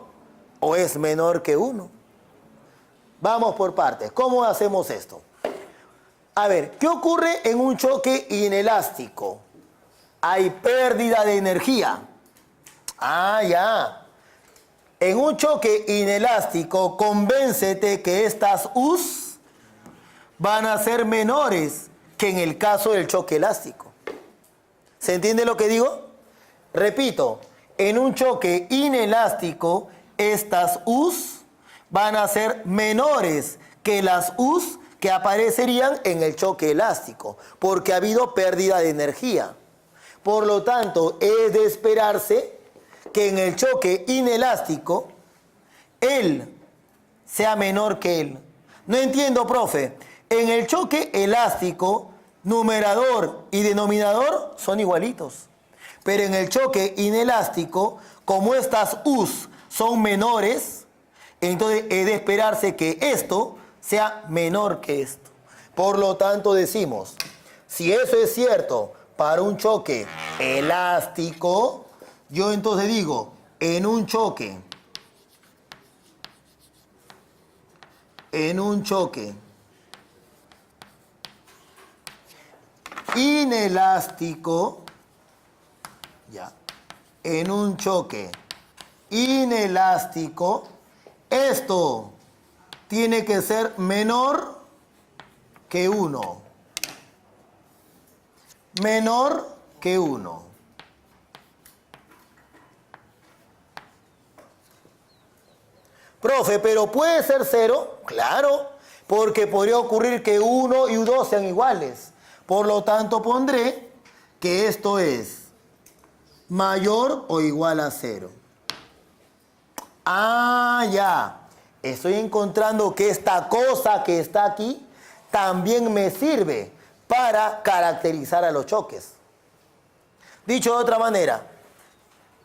o es menor que 1? Vamos por partes. ¿Cómo hacemos esto? A ver, ¿qué ocurre en un choque inelástico? Hay pérdida de energía. Ya. En un choque inelástico, convéncete que estas U's van a ser menores que en el caso del choque elástico. ¿Se entiende lo que digo? Repito, en un choque inelástico, estas U's van a ser menores que las U's que aparecerían en el choque elástico, porque ha habido pérdida de energía. Por lo tanto, es de esperarse que en el choque inelástico, él sea menor que él. No entiendo, profe. En el choque elástico, numerador y denominador son igualitos. Pero en el choque inelástico, como estas U's son menores, entonces es de esperarse que esto sea menor que esto. Por lo tanto decimos, si eso es cierto para un choque elástico, yo entonces digo en un choque inelástico, ya, en un choque inelástico, esto tiene que ser menor que 1. Menor que 1. Profe, ¿pero puede ser 0? Claro, porque podría ocurrir que 1 y 2 sean iguales. Por lo tanto, pondré que esto es mayor o igual a 0. Ah, ya. Estoy encontrando que esta cosa que está aquí también me sirve para caracterizar a los choques. Dicho de otra manera,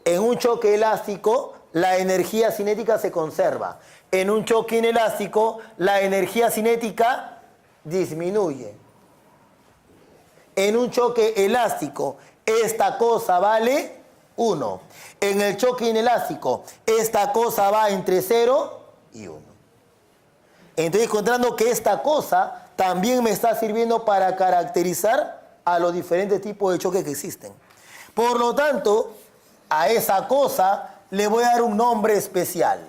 en un choque elástico, la energía cinética se conserva. En un choque inelástico, la energía cinética disminuye. En un choque elástico, esta cosa vale 1. En el choque inelástico, esta cosa va entre 0 y 1. Estoy encontrando que esta cosa también me está sirviendo para caracterizar a los diferentes tipos de choques que existen. Por lo tanto, a esa cosa le voy a dar un nombre especial.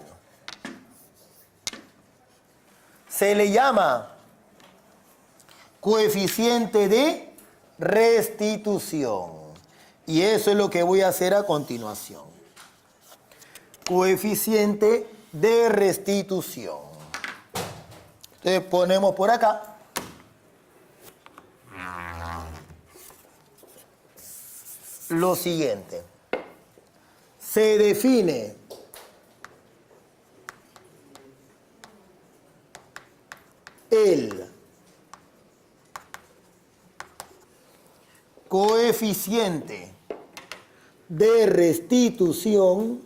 Se le llama coeficiente de restitución. Y eso es lo que voy a hacer a continuación. Coeficiente de restitución. Entonces ponemos por acá. Lo siguiente. Se define el coeficiente de restitución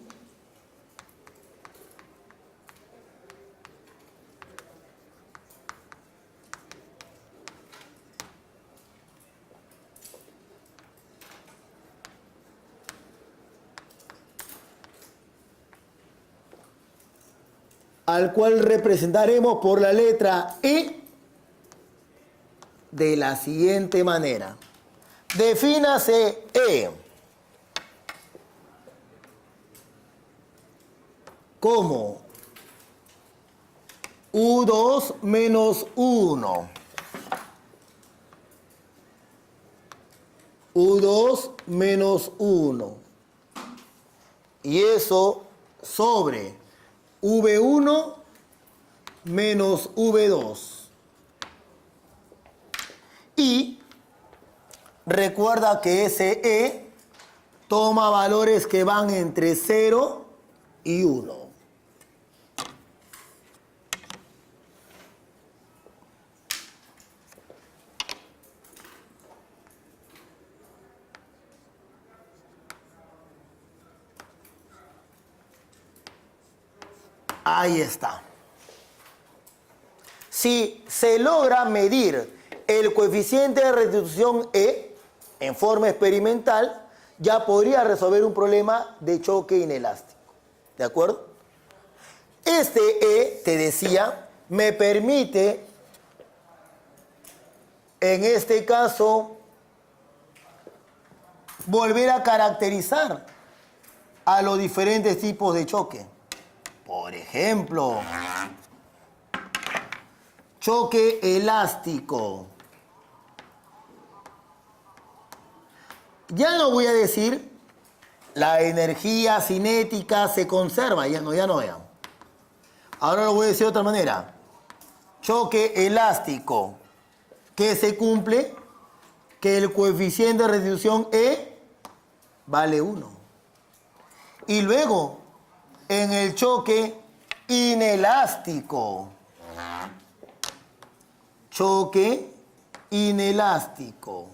al cual representaremos por la letra E de la siguiente manera. Defínase E como U2 menos 1. U2 menos 1. Y eso sobre V1 menos V2. Y recuerda que ese E toma valores que van entre 0 y 1. Ahí está. Si se logra medir el coeficiente de restitución E en forma experimental, ya podría resolver un problema de choque inelástico. ¿De acuerdo? Este E, te decía, me permite, en este caso, volver a caracterizar a los diferentes tipos de choque. Por ejemplo, choque elástico. Ya no voy a decir la energía cinética se conserva, ya no. Ahora lo voy a decir de otra manera. Choque elástico, que se cumple que el coeficiente de restitución E vale 1. Y luego, en el choque inelástico. Choque inelástico.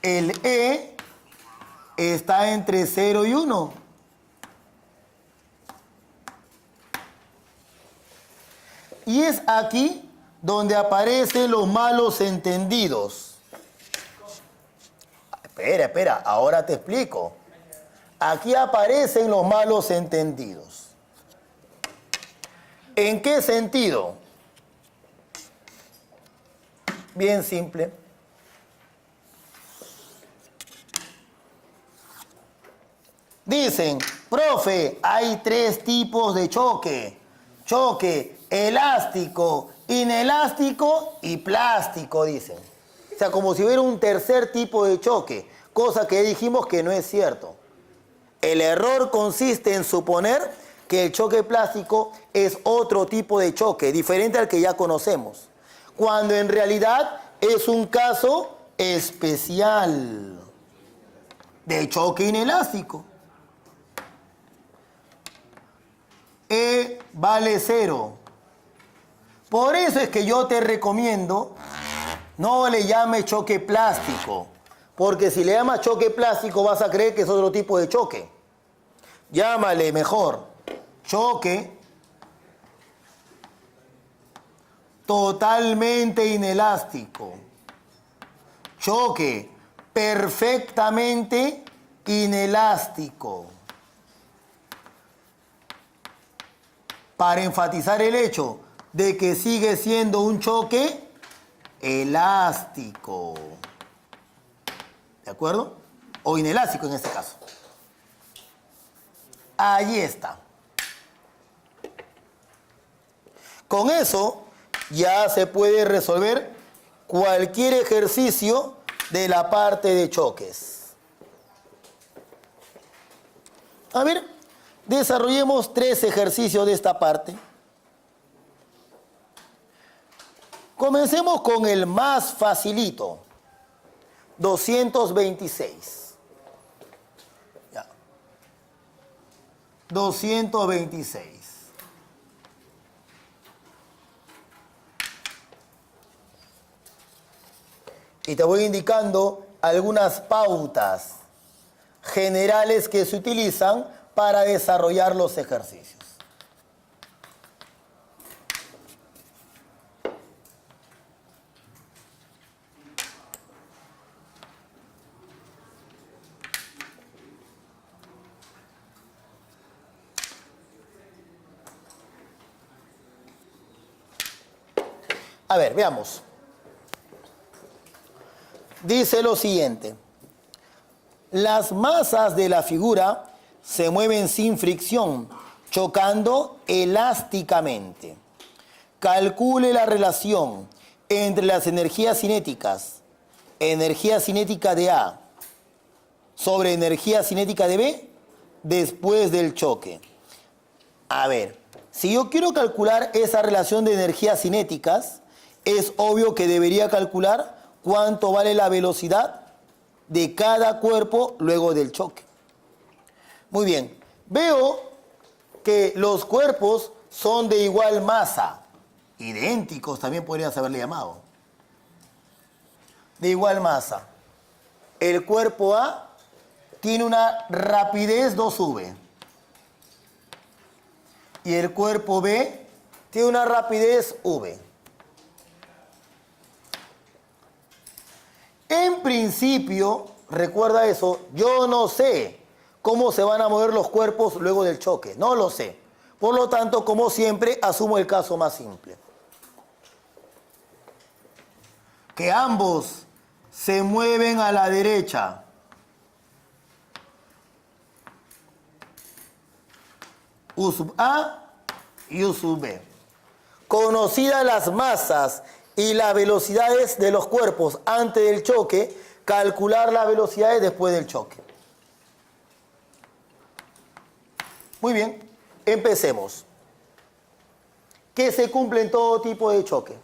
El E está entre 0 y 1. Y es aquí donde aparecen los malos entendidos. Espera, ahora te explico. Aquí aparecen los malos entendidos. ¿En qué sentido? Bien simple. Dicen, profe, hay 3 tipos de choque. Choque elástico, inelástico y plástico, dicen. O sea, como si hubiera un tercer tipo de choque, cosa que dijimos que no es cierto. El error consiste en suponer que el choque plástico es otro tipo de choque, diferente al que ya conocemos, cuando en realidad es un caso especial de choque inelástico. E vale 0. Por eso es que yo te recomiendo no le llames choque plástico, porque si le llamas choque plástico vas a creer que es otro tipo de choque. Llámale mejor choque totalmente inelástico, choque perfectamente inelástico, para enfatizar el hecho de que sigue siendo un choque elástico. ¿De acuerdo? O inelástico en este caso. Ahí está. Con eso ya se puede resolver cualquier ejercicio de la parte de choques. A ver, desarrollemos 3 ejercicios de esta parte. Comencemos con el más facilito. 226. Ya. 226. Y te voy indicando algunas pautas generales que se utilizan para desarrollar los ejercicios. A ver, veamos. Dice lo siguiente. Las masas de la figura se mueven sin fricción, chocando elásticamente. Calcule la relación entre las energías cinéticas, energía cinética de A sobre energía cinética de B después del choque. A ver, si yo quiero calcular esa relación de energías cinéticas, es obvio que debería calcular cuánto vale la velocidad de cada cuerpo luego del choque. Muy bien, veo que los cuerpos son de igual masa, idénticos también podrías haberle llamado. De igual masa. El cuerpo A tiene una rapidez 2v. Y el cuerpo B tiene una rapidez v. En principio, recuerda eso, yo no sé cómo se van a mover los cuerpos luego del choque. No lo sé. Por lo tanto, como siempre, asumo el caso más simple. Que ambos se mueven a la derecha. U sub A y U sub B. Conocidas las masas y las velocidades de los cuerpos antes del choque, calcular las velocidades después del choque. Muy bien, empecemos. ¿Qué se cumple en todo tipo de choque?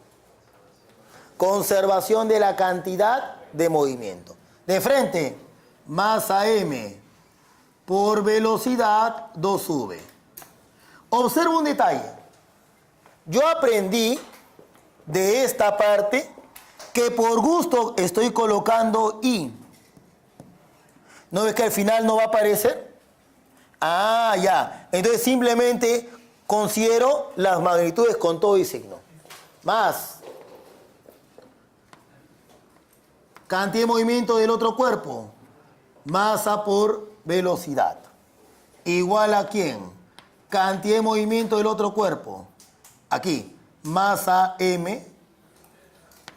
Conservación de la cantidad de movimiento. De frente, masa m por velocidad 2v. Observa un detalle. Yo aprendí de esta parte que por gusto estoy colocando i. ¿No ves que al final no va a aparecer? Ah, ya. Entonces simplemente considero las magnitudes con todo y signo. Más Cantidad de movimiento del otro cuerpo. Masa por velocidad. Igual a ¿quién? Cantidad de movimiento del otro cuerpo. Aquí. Masa M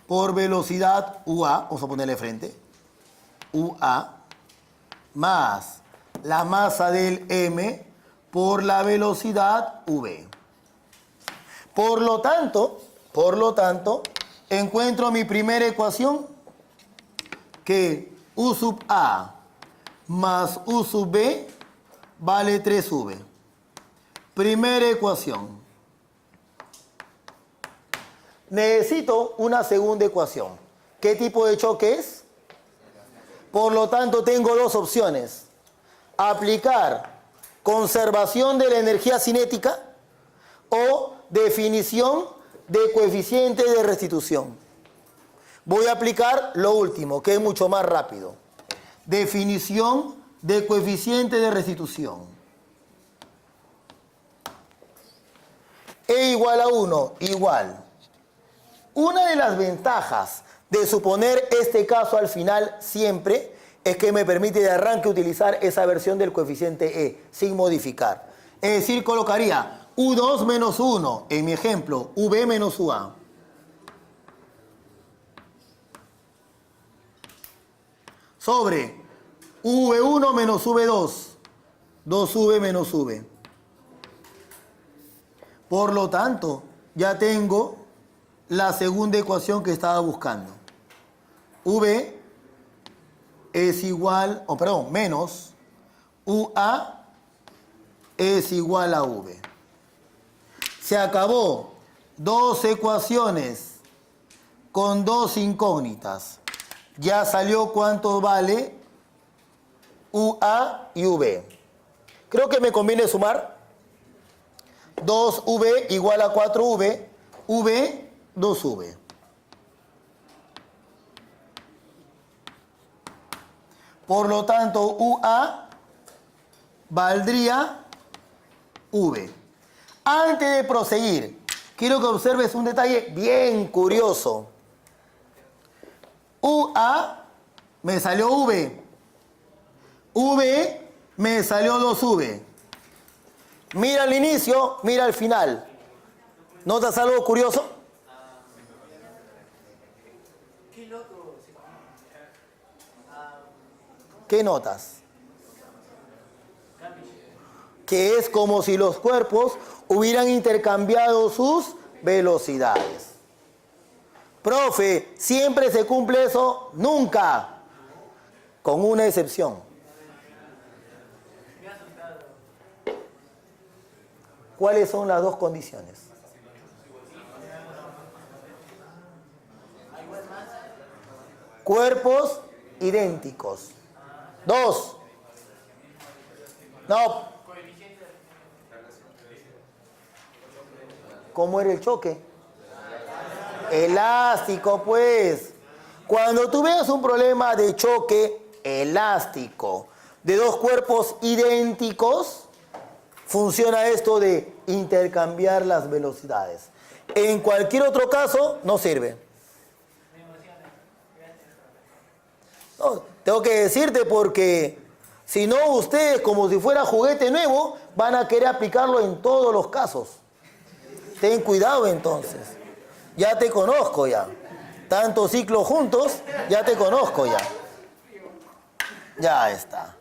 por velocidad UA. Vamos a ponerle frente. UA. Más la masa del M por la velocidad V. Por lo tanto, encuentro mi primera ecuación que U sub A más U sub B vale 3V. Primera ecuación. Necesito una segunda ecuación. ¿Qué tipo de choque es? Por lo tanto, tengo dos opciones. Aplicar conservación de la energía cinética o definición de coeficiente de restitución. Voy a aplicar lo último, que es mucho más rápido. Definición de coeficiente de restitución. E igual a 1, igual. Una de las ventajas de suponer este caso al final siempre es que me permite de arranque utilizar esa versión del coeficiente E, sin modificar. Es decir, colocaría U2 menos 1, en mi ejemplo, V menos UA. Sobre V1 menos V2, 2V menos V. Por lo tanto, ya tengo la segunda ecuación que estaba buscando. V es igual, menos UA es igual a V. Se acabó. Dos ecuaciones con dos incógnitas. Ya salió cuánto vale UA y V. Creo que me conviene sumar. 2V igual a 4V. V, 2V. Por lo tanto, UA valdría V. Antes de proseguir, quiero que observes un detalle bien curioso. UA me salió V. V me salió 2V. Mira el inicio, mira el final. ¿Notas algo curioso? ¿Qué notas? Que es como si los cuerpos hubieran intercambiado sus velocidades. Profe, ¿siempre se cumple eso? Nunca. Con una excepción. ¿Cuáles son las dos condiciones? Cuerpos idénticos. Dos. No. ¿Cómo era el choque? Elástico, pues. Cuando tú veas un problema de choque elástico de dos cuerpos idénticos, funciona esto de intercambiar las velocidades. En cualquier otro caso, no sirve. No, tengo que decirte porque si no, ustedes, como si fuera juguete nuevo, van a querer aplicarlo en todos los casos. Ten cuidado entonces. Ya te conozco ya. Tantos ciclos juntos, ya te conozco ya. Ya está.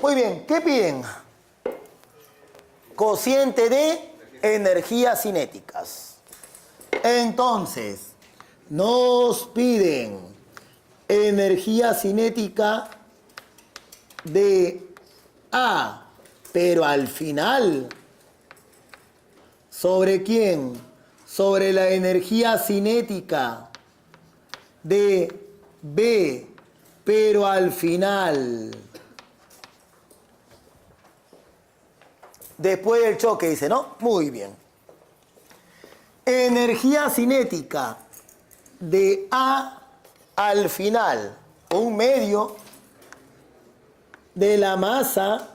Muy bien, ¿qué piden? Cociente de energías cinéticas. Entonces, nos piden energía cinética de A, pero al final, ¿sobre quién? Sobre la energía cinética de B, pero al final. Después del choque, dice, ¿no? Muy bien. Energía cinética de A al final, un medio de la masa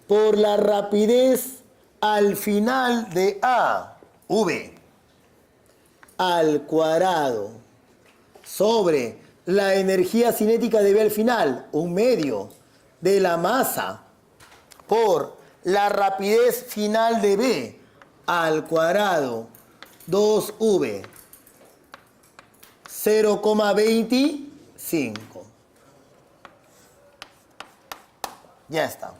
por la rapidez al final de A, V, al cuadrado, sobre la energía cinética de B al final, 1/2 de la masa por la rapidez final de B al cuadrado 2V 0,25. Ya está.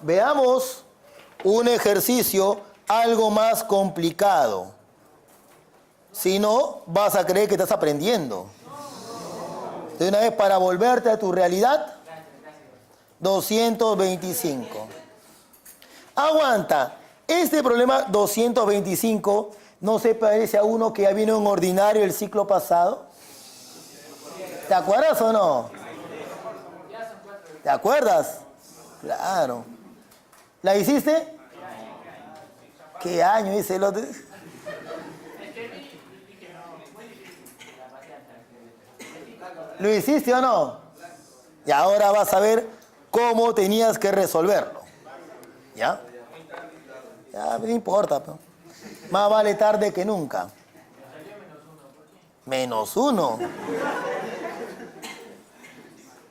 Veamos un ejercicio algo más complicado. Si no, vas a creer que estás aprendiendo. De una vez, para volverte a tu realidad, 225. Aguanta. Este problema 225 no se parece a uno que ya vino en ordinario el ciclo pasado. ¿Te acuerdas o no? ¿Te acuerdas? Claro. ¿La hiciste? ¿Qué año hice el otro? ¿Lo hiciste o no? Y ahora vas a ver cómo tenías que resolverlo. ¿Ya? Ya, no importa. Pero más vale tarde que nunca. -1.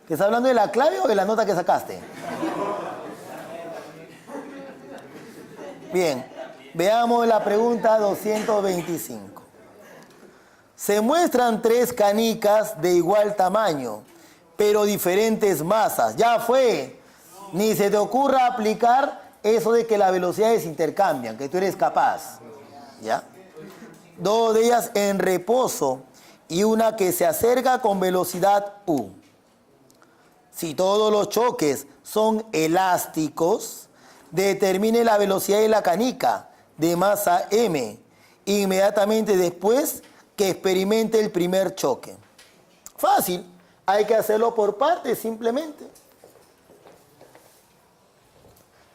¿Que estás hablando de la clave o de la nota que sacaste? Bien, veamos la pregunta 225. Se muestran 3 canicas de igual tamaño, pero diferentes masas. Ya fue. Ni se te ocurra aplicar eso de que las velocidades intercambian, que tú eres capaz. ¿Ya? 2 de ellas en reposo y una que se acerca con velocidad U. Si todos los choques son elásticos, determine la velocidad de la canica de masa M inmediatamente después que experimente el primer choque. Fácil, hay que hacerlo por partes simplemente.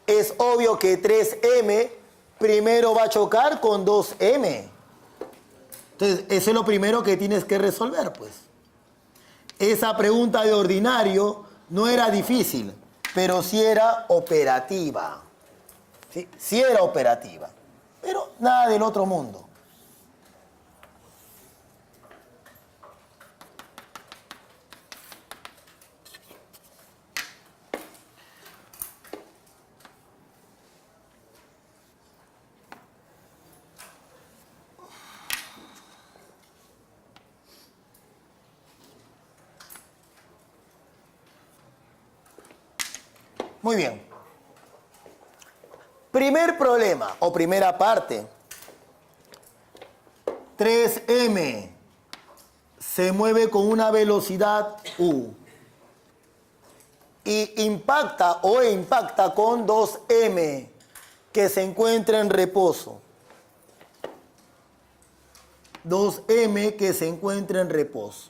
Es obvio que 3M primero va a chocar con 2M. Entonces, eso es lo primero que tienes que resolver, pues. Esa pregunta de ordinario no era difícil, pero sí era operativa. ¿Sí? Sí era operativa, pero nada del otro mundo. Muy bien. Primer problema o primera parte. 3M se mueve con una velocidad U y impacta con 2M que se encuentra en reposo. 2M que se encuentra en reposo.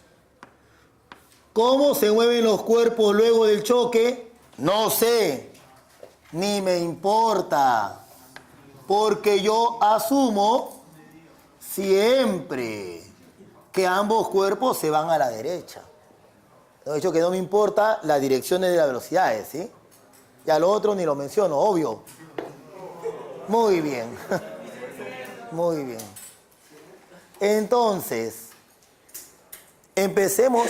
¿Cómo se mueven los cuerpos luego del choque? No sé, ni me importa, porque yo asumo siempre que ambos cuerpos se van a la derecha. De hecho, que no me importa las direcciones de las velocidades, ¿sí? Y al otro ni lo menciono, obvio. Muy bien, muy bien. Entonces, empecemos.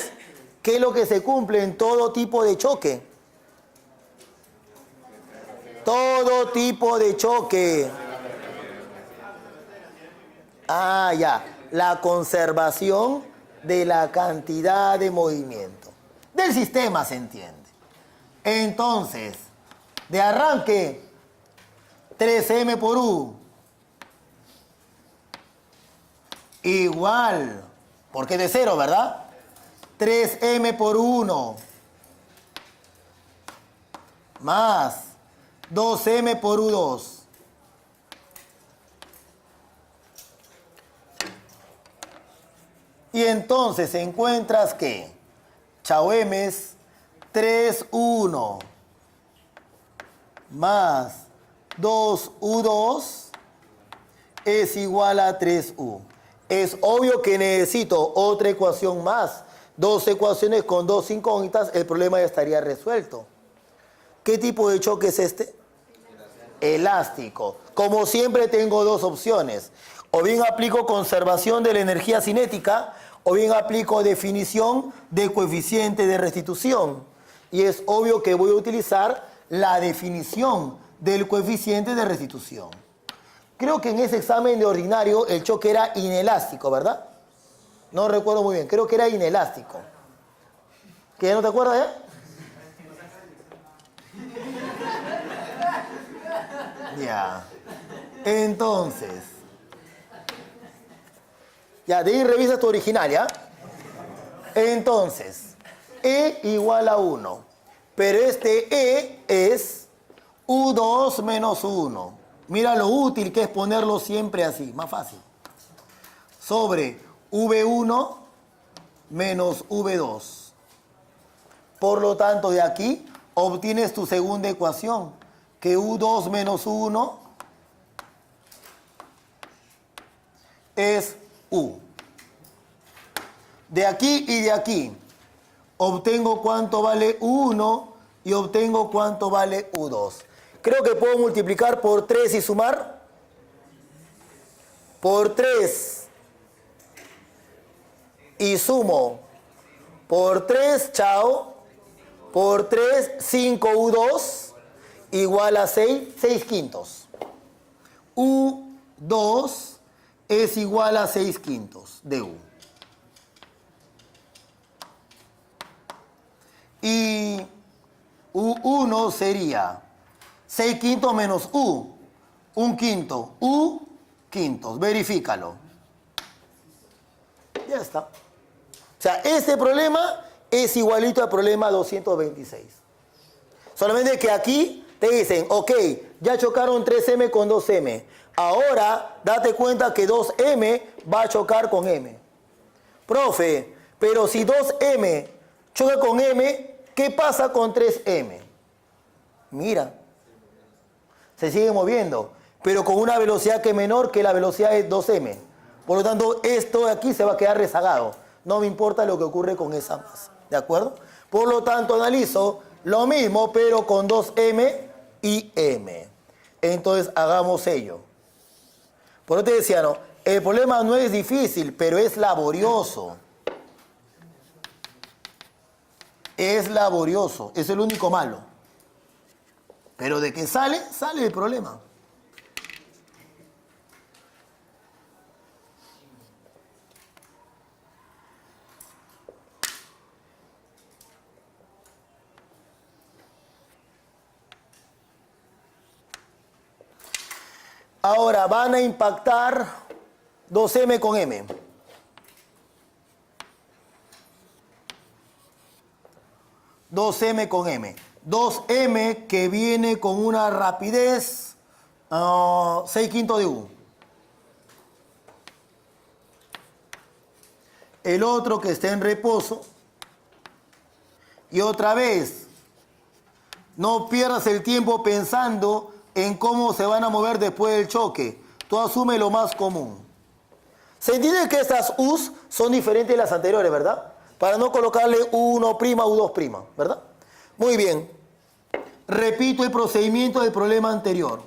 ¿Qué es lo que se cumple en todo tipo de choque? Todo tipo de choque. Ah, ya. La conservación de la cantidad de movimiento. Del sistema, se entiende. Entonces, de arranque, 3M por U. Igual, porque es de 0, ¿verdad? 3M por 1. Más 2M por U2. Y entonces encuentras que chao M es 3U1 más 2U2 es igual a 3U. Es obvio que necesito otra ecuación más. 2 ecuaciones con 2 incógnitas, el problema ya estaría resuelto. ¿Qué tipo de choque es este? Elástico. Como siempre tengo 2 opciones. o bien aplico conservación de la energía cinética, o bien aplico definición de coeficiente de restitución. Y es obvio que voy a utilizar la definición del coeficiente de restitución. Creo que en ese examen de ordinario el choque era inelástico, ¿verdad? No recuerdo muy bien, creo que era inelástico. ¿Qué, no te acuerdas ya? Ya. Entonces, ya, de ahí revisa tu original, ¿ya? Entonces, E igual a 1. Pero este E es U2 menos 1. Mira lo útil que es ponerlo siempre así, más fácil. Sobre V1 menos V2. Por lo tanto, de aquí obtienes tu segunda ecuación, que U2 menos 1 es U. De aquí y de aquí obtengo cuánto vale U1 y obtengo cuánto vale U2. Creo que puedo multiplicar por 3 y sumar. Por 3 y sumo. Por 3, chao. Por 3, 5U2 igual a 6, 6 quintos. U2 es igual a 6 quintos de U. Y U1 sería 6 quintos menos U. 1 quinto. U quintos. Verifícalo. Ya está. O sea, este problema es igualito al problema 226. Solamente que aquí te dicen, ok, ya chocaron 3M con 2M. Ahora, date cuenta que 2M va a chocar con M. Profe, pero si 2M choca con M, ¿qué pasa con 3M? Mira, se sigue moviendo, pero con una velocidad que es menor que la velocidad de 2M. Por lo tanto, esto de aquí se va a quedar rezagado. No me importa lo que ocurre con esa masa. ¿De acuerdo? Por lo tanto, analizo lo mismo, pero con 2M y M. Entonces, hagamos ello. Por eso te decía, no, el problema no es difícil, pero es laborioso. Es laborioso. Es el único malo. Pero de que sale, sale el problema. Ahora van a impactar 2M con M. 2M con M. 2M que viene con una rapidez 6 quintos de U. El otro que está en reposo. Y otra vez, no pierdas el tiempo pensando en cómo se van a mover después del choque. Tú asume lo más común. Se entiende que estas U's son diferentes de las anteriores, ¿verdad? Para no colocarle U1', U2', ¿verdad? Muy bien. Repito el procedimiento del problema anterior.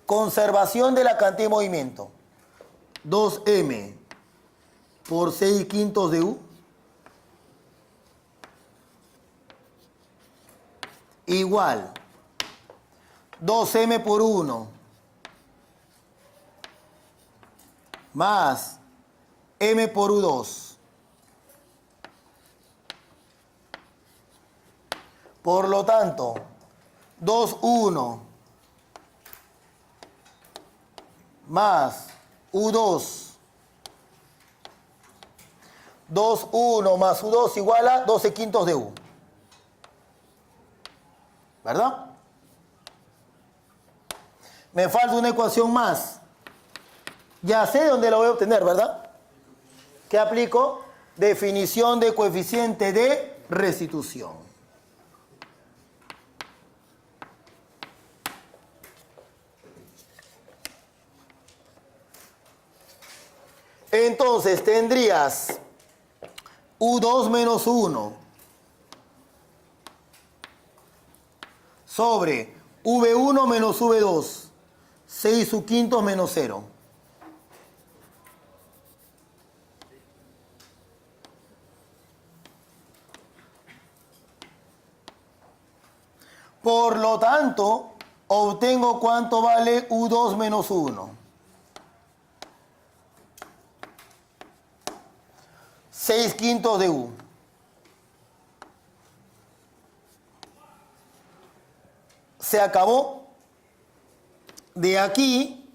Conservación de la cantidad de movimiento. 2M por 6 quintos de U igual 2M por 1 más M por U2. Por lo tanto, 2U1 más U2. 2U1 más U2 igual a 12 quintos de U. ¿Verdad? Me falta una ecuación más. Ya sé dónde la voy a obtener, ¿verdad? ¿Qué aplico? Definición de coeficiente de restitución. Entonces tendrías U2 menos 1 sobre V1 menos V2, 6 U quintos menos 0. Por lo tanto, obtengo cuánto vale U2 menos 1. 6/5 de U. Se acabó. De aquí,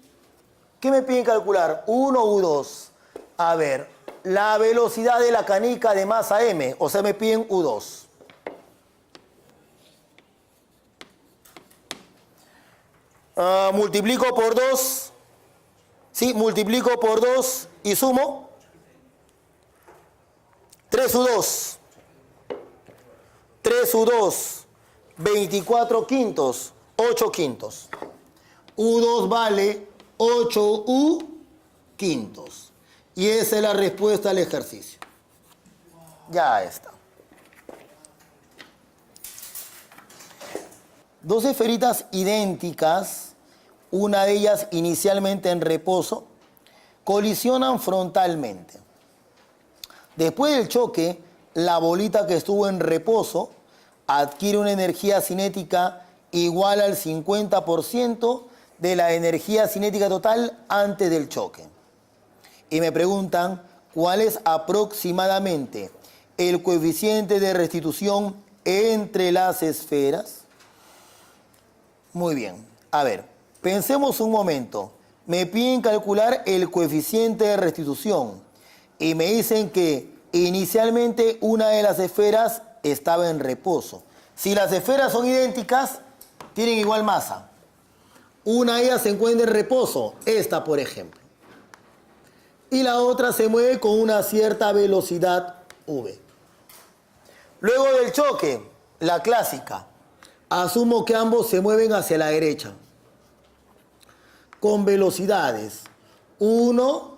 ¿qué me piden calcular? 1 U2. A ver, la velocidad de la canica de masa M, o sea, me piden U2. Multiplico por 2. Sí, multiplico por 2 y sumo. 3U2. 3U2. 24 quintos. 8 quintos. U2 vale 8U quintos. Y esa es la respuesta al ejercicio. Ya está. Dos esferitas idénticas, una de ellas inicialmente en reposo, colisionan frontalmente. Después del choque, la bolita que estuvo en reposo adquiere una energía cinética igual al 50% de la energía cinética total antes del choque. Y me preguntan cuál es aproximadamente el coeficiente de restitución entre las esferas. Muy bien. A ver, pensemos un momento. Me piden calcular el coeficiente de restitución y me dicen que inicialmente una de las esferas estaba en reposo. Si las esferas son idénticas, tienen igual masa. Una de ellas se encuentra en reposo, esta por ejemplo. Y la otra se mueve con una cierta velocidad v. Luego del choque, la clásica. Asumo que ambos se mueven hacia la derecha, con velocidades 1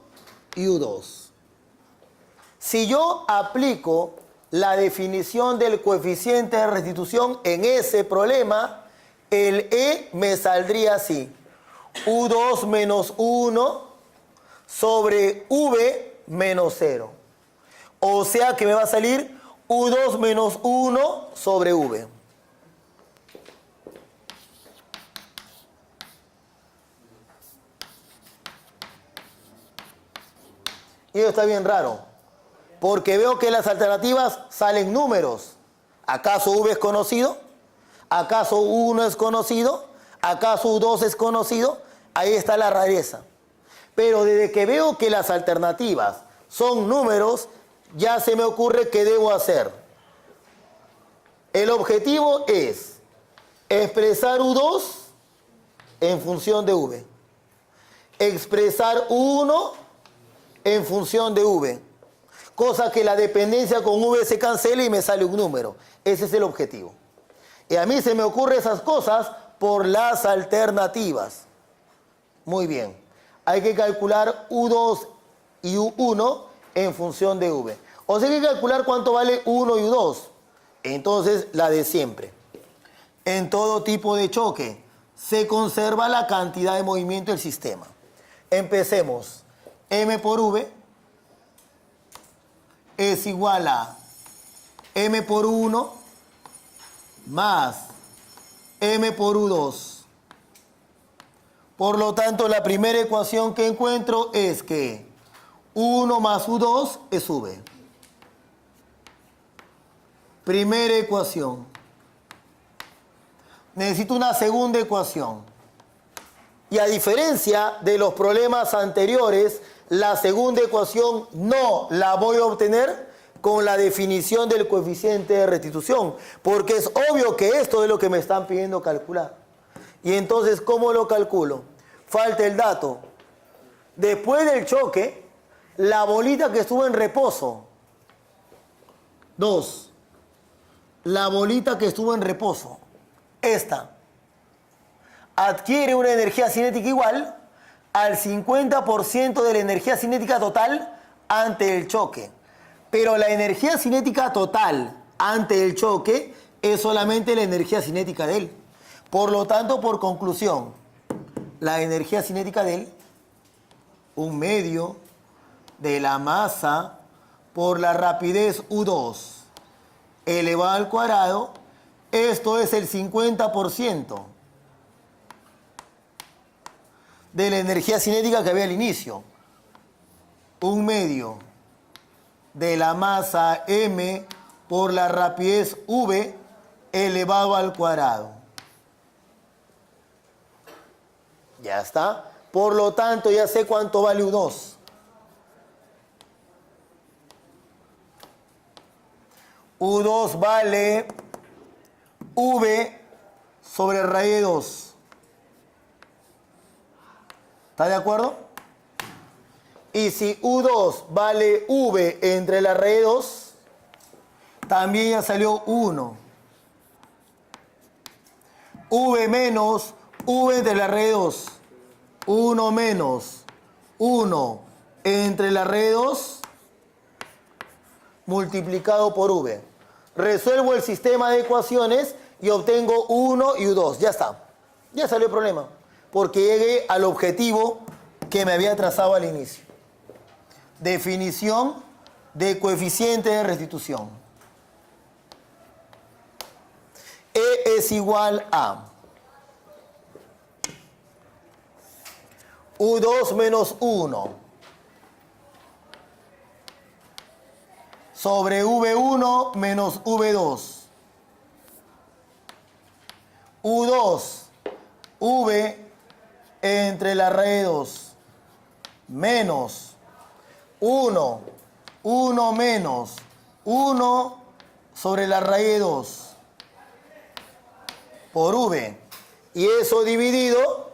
y U2. Si yo aplico la definición del coeficiente de restitución en ese problema, el E me saldría así. U2 menos 1 sobre V menos 0. O sea que me va a salir U2 menos 1 sobre V. Y eso está bien raro, porque veo que las alternativas salen números. ¿Acaso V es conocido? ¿Acaso U1 es conocido? ¿Acaso U2 es conocido? Ahí está la rareza. Pero desde que veo que las alternativas son números, ya se me ocurre qué debo hacer. El objetivo es expresar U2 en función de V. Expresar U1 en función de V. Cosa que la dependencia con V se cancele y me sale un número. Ese es el objetivo. Y a mí se me ocurren esas cosas por las alternativas. Muy bien. Hay que calcular U2 y U1 en función de V. O sea, hay que calcular cuánto vale U1 y U2. Entonces, la de siempre. En todo tipo de choque, se conserva la cantidad de movimiento del sistema. Empecemos. M por V es igual a M por U1 más M por U2. Por lo tanto, la primera ecuación que encuentro es que 1 más U2 es V. Primera ecuación. Necesito una segunda ecuación. Y a diferencia de los problemas anteriores, la segunda ecuación no la voy a obtener con la definición del coeficiente de restitución, porque es obvio que esto es lo que me están pidiendo calcular. Y entonces, ¿cómo lo calculo? Falta el dato. Después del choque, la bolita que estuvo en reposo. 2. La bolita que estuvo en reposo. Esta. Adquiere una energía cinética igual al 50% de la energía cinética total ante el choque. Pero la energía cinética total ante el choque es solamente la energía cinética de él. Por lo tanto, por conclusión, la energía cinética de él, 1/2 de la masa por la rapidez U2 elevado al cuadrado Esto es el 50% de la energía cinética que había al inicio. 1/2 de la masa m por la rapidez v elevado al cuadrado. Ya está. Por lo tanto, ya sé cuánto vale U2. U2 vale V sobre raíz de 2. ¿Está de acuerdo? Y si U2 vale V entre la raíz de 2, también ya salió 1. V menos V entre la raíz de 2. 1 menos 1 entre la raíz de 2 multiplicado por V. Resuelvo el sistema de ecuaciones y obtengo 1 y U2. Ya está. Ya salió el problema. Porque llegué al objetivo que me había trazado al inicio. Definición de coeficiente de restitución. E es igual a U2 menos 1 sobre V1 menos V2. U2, V entre la raíz de 2, menos 1, 1 menos 1 sobre la raíz de 2, por V. Y eso dividido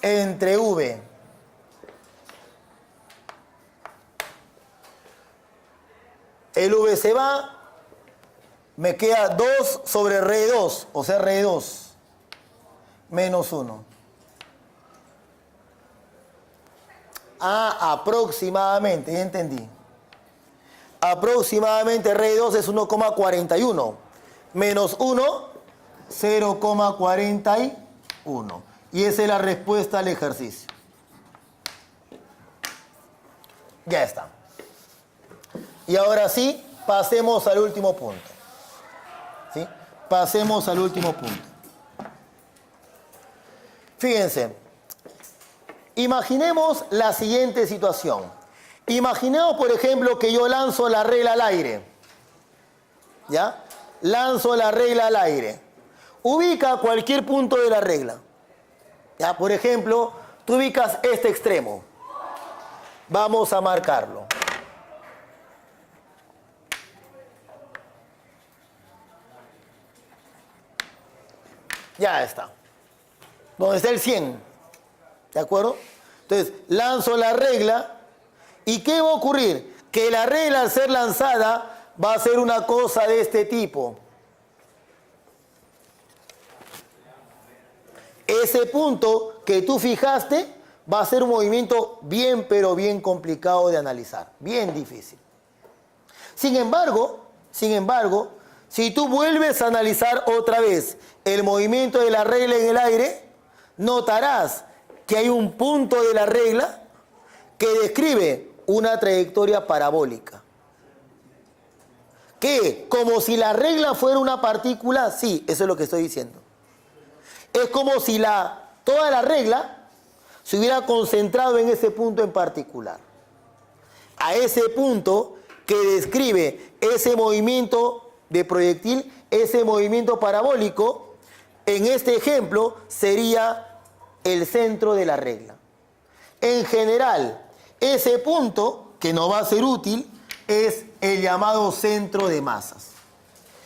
entre V. El V se va, me queda 2 sobre raíz de 2, o sea, raíz de 2, menos 1. Aproximadamente, ya entendí. Aproximadamente raíz de 2 es 1,41. Menos 1, 0,41. Y esa es la respuesta al ejercicio. Ya está. Y ahora sí, pasemos al último punto. ¿Sí? Pasemos al último punto. Fíjense. Imaginemos la siguiente situación. Imaginemos, por ejemplo, que yo lanzo la regla al aire. ¿Ya? Lanzo la regla al aire. Ubica cualquier punto de la regla. ¿Ya? Por ejemplo, tú ubicas este extremo. Vamos a marcarlo. Ya está. Donde está el 100. ¿De acuerdo? Entonces, lanzo la regla. ¿Y qué va a ocurrir? Que la regla, al ser lanzada, va a ser una cosa de este tipo. Ese punto que tú fijaste va a ser un movimiento bien, pero bien complicado de analizar. Bien difícil. Sin embargo, si tú vuelves a analizar otra vez el movimiento de la regla en el aire, notarás que hay un punto de la regla que describe una trayectoria parabólica. ¿Qué? Como si la regla fuera una partícula. Sí, eso es lo que estoy diciendo. Es como si toda la regla se hubiera concentrado en ese punto en particular. A ese punto que describe ese movimiento de proyectil, ese movimiento parabólico, en este ejemplo sería el centro de la regla. En general, ese punto, que no va a ser útil, es el llamado centro de masas.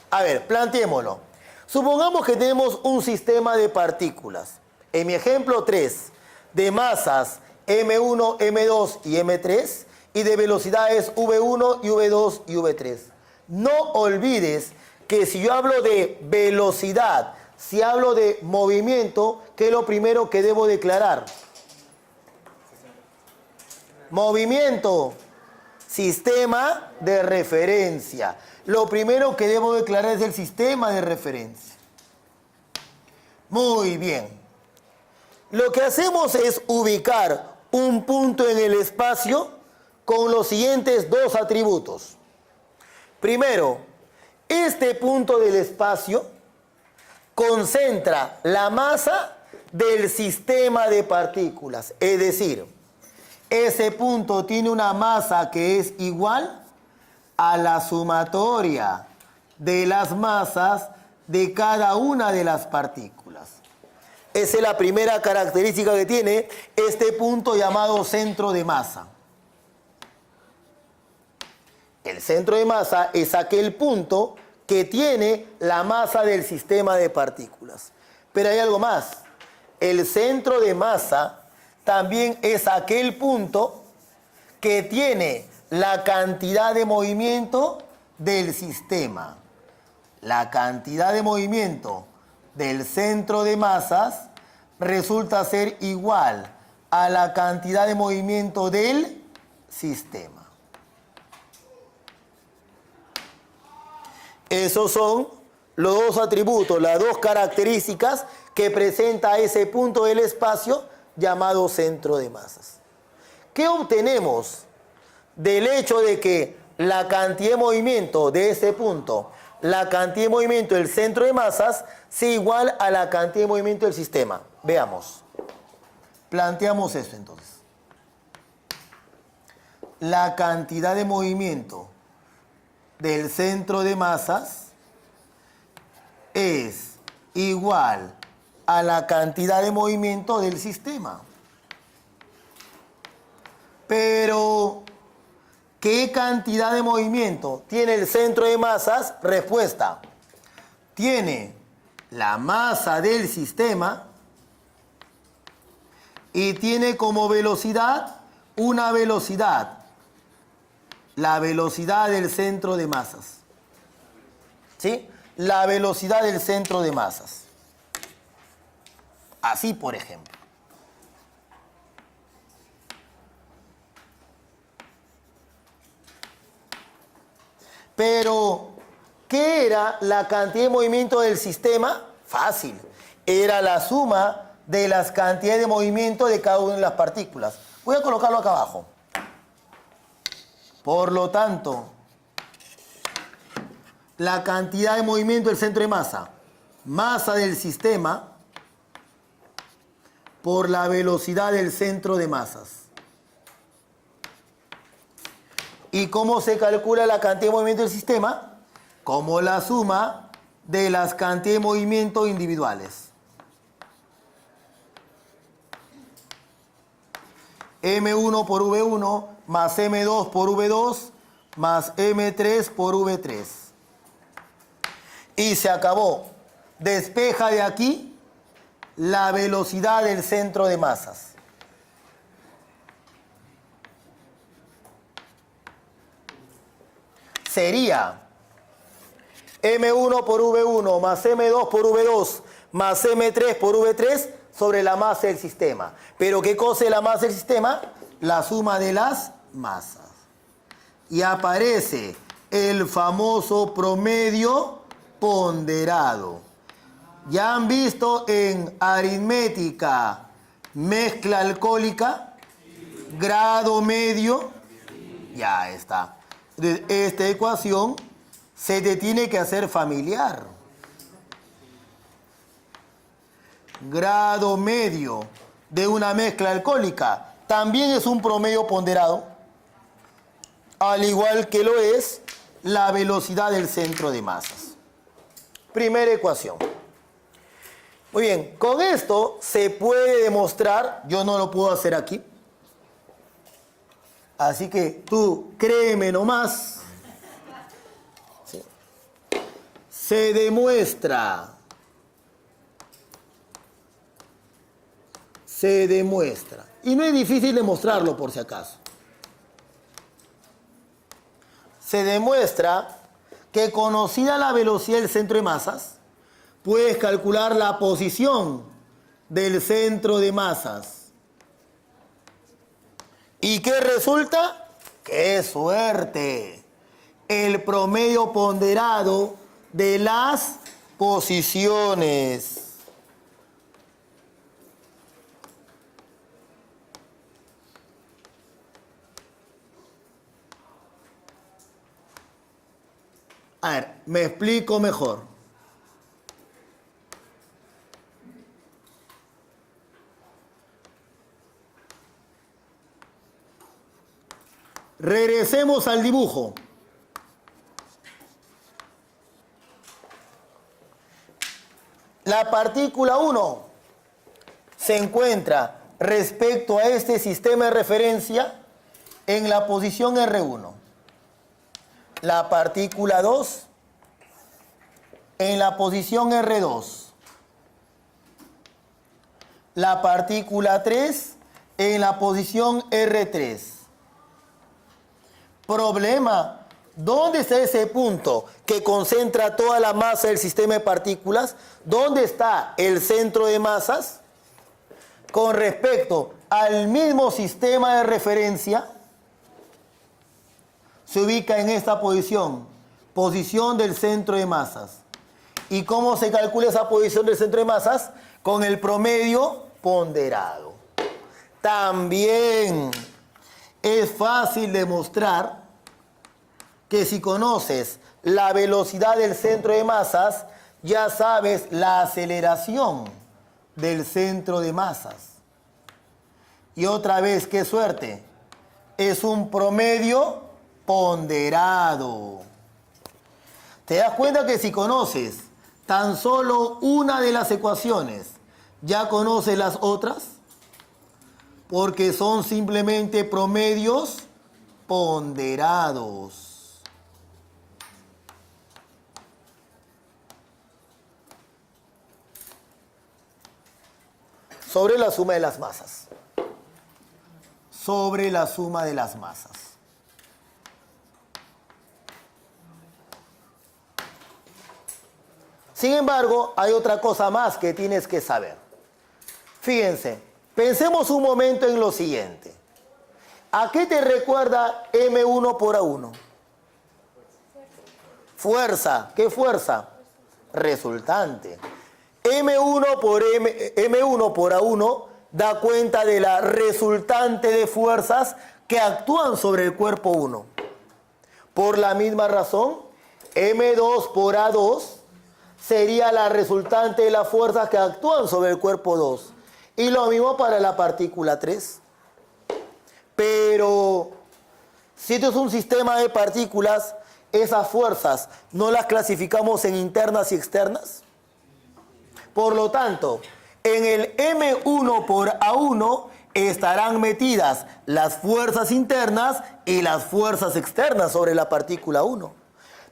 A ver, planteémoslo. Supongamos que tenemos un sistema de partículas. En mi ejemplo 3, de masas M1, M2 y M3, y de velocidades V1 y V2 y V3. No olvides que si yo hablo de velocidad, si hablo de movimiento, ¿qué es lo primero que debo declarar? Movimiento, sistema de referencia. Lo primero que debo declarar es el sistema de referencia. Muy bien. Lo que hacemos es ubicar un punto en el espacio con los siguientes dos atributos. Primero, este punto del espacio concentra la masa del sistema de partículas. Es decir, ese punto tiene una masa que es igual a la sumatoria de las masas de cada una de las partículas. Esa es la primera característica que tiene este punto llamado centro de masa. El centro de masa es aquel punto que tiene la masa del sistema de partículas. Pero hay algo más. El centro de masa también es aquel punto que tiene la cantidad de movimiento del sistema. La cantidad de movimiento del centro de masas resulta ser igual a la cantidad de movimiento del sistema. Esos son los dos atributos, las dos características que presenta ese punto del espacio llamado centro de masas. ¿Qué obtenemos del hecho de que la cantidad de movimiento de ese punto, la cantidad de movimiento del centro de masas, sea igual a la cantidad de movimiento del sistema? Veamos. Planteamos esto entonces. La cantidad de movimiento del centro de masas es igual a la cantidad de movimiento del sistema. Pero, ¿qué cantidad de movimiento tiene el centro de masas? Respuesta. Tiene la masa del sistema y tiene como velocidad una velocidad. La velocidad del centro de masas. ¿Sí? La velocidad del centro de masas. Así, por ejemplo. Pero, ¿qué era la cantidad de movimiento del sistema? Fácil. Era la suma de las cantidades de movimiento de cada una de las partículas. Voy a colocarlo acá abajo. Por lo tanto, la cantidad de movimiento del centro de masa, masa del sistema, por la velocidad del centro de masas. ¿Y cómo se calcula la cantidad de movimiento del sistema? Como la suma de las cantidades de movimiento individuales. M1 por V1 más M2 por V2 más M3 por V3. Y se acabó. Despeja de aquí la velocidad del centro de masas. Sería M1 por V1 más M2 por V2 más M3 por V3 sobre la masa del sistema. ¿Pero qué cosa es la masa del sistema? La suma de las masas. Y aparece el famoso promedio ponderado. ¿Ya han visto en aritmética mezcla alcohólica? Grado medio. Ya está. Esta ecuación se te tiene que hacer familiar. Grado medio de una mezcla alcohólica también es un promedio ponderado, al igual que lo es la velocidad del centro de masas. Primera ecuación. Muy bien, con esto se puede demostrar, yo no lo puedo hacer aquí, así que tú créeme nomás. ¿Sí? Se demuestra. Y no es difícil demostrarlo por si acaso. Se demuestra que conocida la velocidad del centro de masas, puedes calcular la posición del centro de masas. ¿Y qué resulta? ¡Qué suerte! El promedio ponderado de las posiciones. A ver, me explico mejor. Regresemos al dibujo. La partícula 1 se encuentra respecto a este sistema de referencia en la posición R1. La partícula 2 en la posición R2. La partícula 3 en la posición R3. Problema. ¿Dónde está ese punto que concentra toda la masa del sistema de partículas? ¿Dónde está el centro de masas? Con respecto al mismo sistema de referencia, se ubica en esta posición, posición del centro de masas. ¿Y cómo se calcula esa posición del centro de masas? Con el promedio ponderado. También es fácil demostrar que si conoces la velocidad del centro de masas, ya sabes la aceleración del centro de masas. Y otra vez, qué suerte, es un promedio ponderado. ¿Te das cuenta que si conoces tan solo una de las ecuaciones, ya conoces las otras? Porque son simplemente promedios ponderados. Sobre la suma de las masas. Sobre la suma de las masas. Sin embargo, hay otra cosa más que tienes que saber. Fíjense, pensemos un momento en lo siguiente. ¿A qué te recuerda M1 por A1? Fuerza. ¿Qué fuerza? Resultante. M1 por A1 da cuenta de la resultante de fuerzas que actúan sobre el cuerpo 1. Por la misma razón, M2 por A2 sería la resultante de las fuerzas que actúan sobre el cuerpo 2. Y lo mismo para la partícula 3. Pero, si esto es un sistema de partículas, esas fuerzas no las clasificamos en internas y externas. Por lo tanto, en el M1 por A1 estarán metidas las fuerzas internas y las fuerzas externas sobre la partícula 1.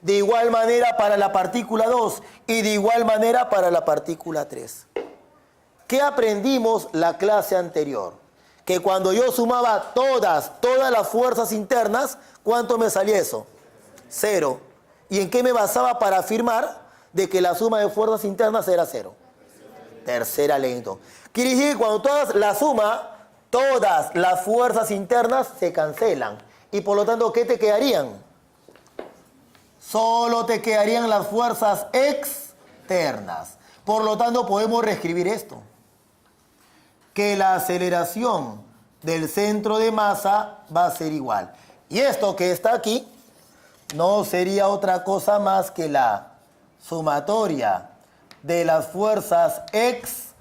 De igual manera para la partícula 2 y de igual manera para la partícula 3. ¿Qué aprendimos la clase anterior? Que cuando yo sumaba todas las fuerzas internas, ¿cuánto me salía eso? 0. ¿Y en qué me basaba para afirmar de que la suma de fuerzas internas era 0? Tercera ley. Entonces, quiere decir que cuando todas la suma, todas las fuerzas internas se cancelan. Y por lo tanto, ¿qué te quedarían? Solo te quedarían las fuerzas externas. Por lo tanto, podemos reescribir esto. Que la aceleración del centro de masa va a ser igual. Y esto que está aquí no sería otra cosa más que la sumatoria de las fuerzas externas.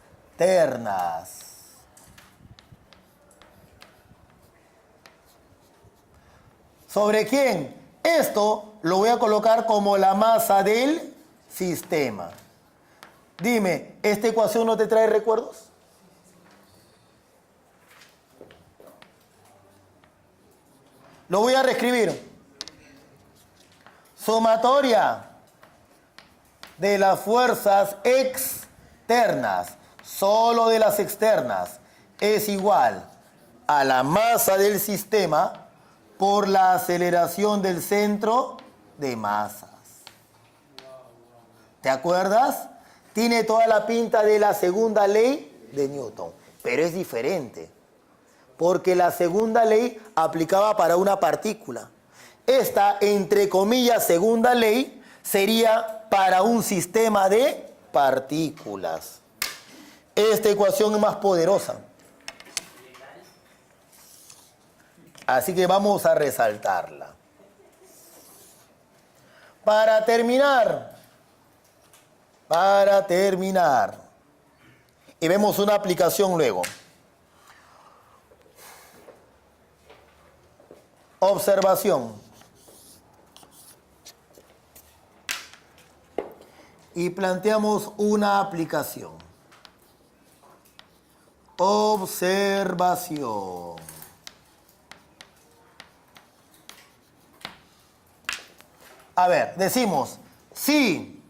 ¿Sobre quién? Esto lo voy a colocar como la masa del sistema. Dime, ¿esta ecuación no te trae recuerdos? Lo voy a reescribir. Sumatoria de las fuerzas externas, solo de las externas, es igual a la masa del sistema por la aceleración del centro de masas. ¿Te acuerdas? Tiene toda la pinta de la segunda ley de Newton, pero es diferente, porque la segunda ley aplicaba para una partícula. Esta, entre comillas, segunda ley sería para un sistema de partículas. Esta ecuación es más poderosa. Así que vamos a resaltarla. Para terminar, y vemos una aplicación luego. Observación. Y planteamos una aplicación. Observación. A ver, decimos, si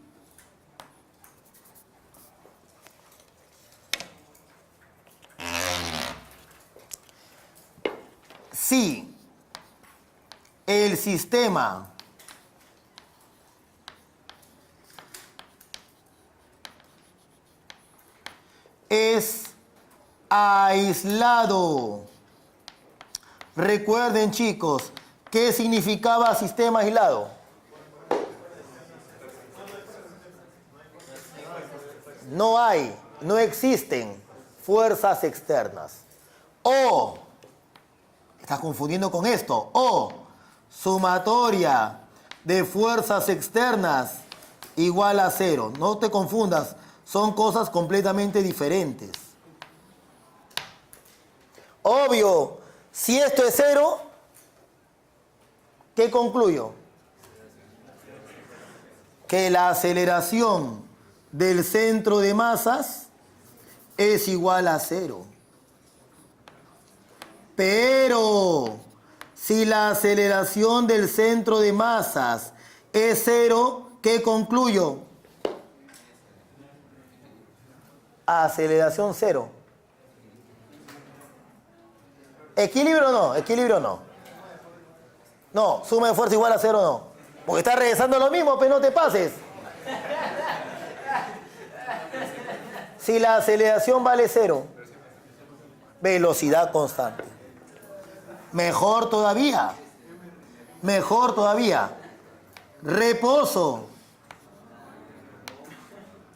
el sistema es aislado. Recuerden, chicos, ¿qué significaba sistema aislado? No existen fuerzas externas. O, estás confundiendo con esto, o sumatoria de fuerzas externas igual a 0. No te confundas, son cosas completamente diferentes. Obvio, si esto es 0, ¿qué concluyo? Que la aceleración del centro de masas es igual a 0. Pero si la aceleración del centro de masas es 0, ¿qué concluyo? Aceleración 0. ¿Equilibrio o no? Equilibrio o no. No, suma de fuerza igual a 0 no. Porque estás regresando a lo mismo, pero no te pases. Si la aceleración vale 0, velocidad constante. Mejor todavía. Mejor todavía. Reposo.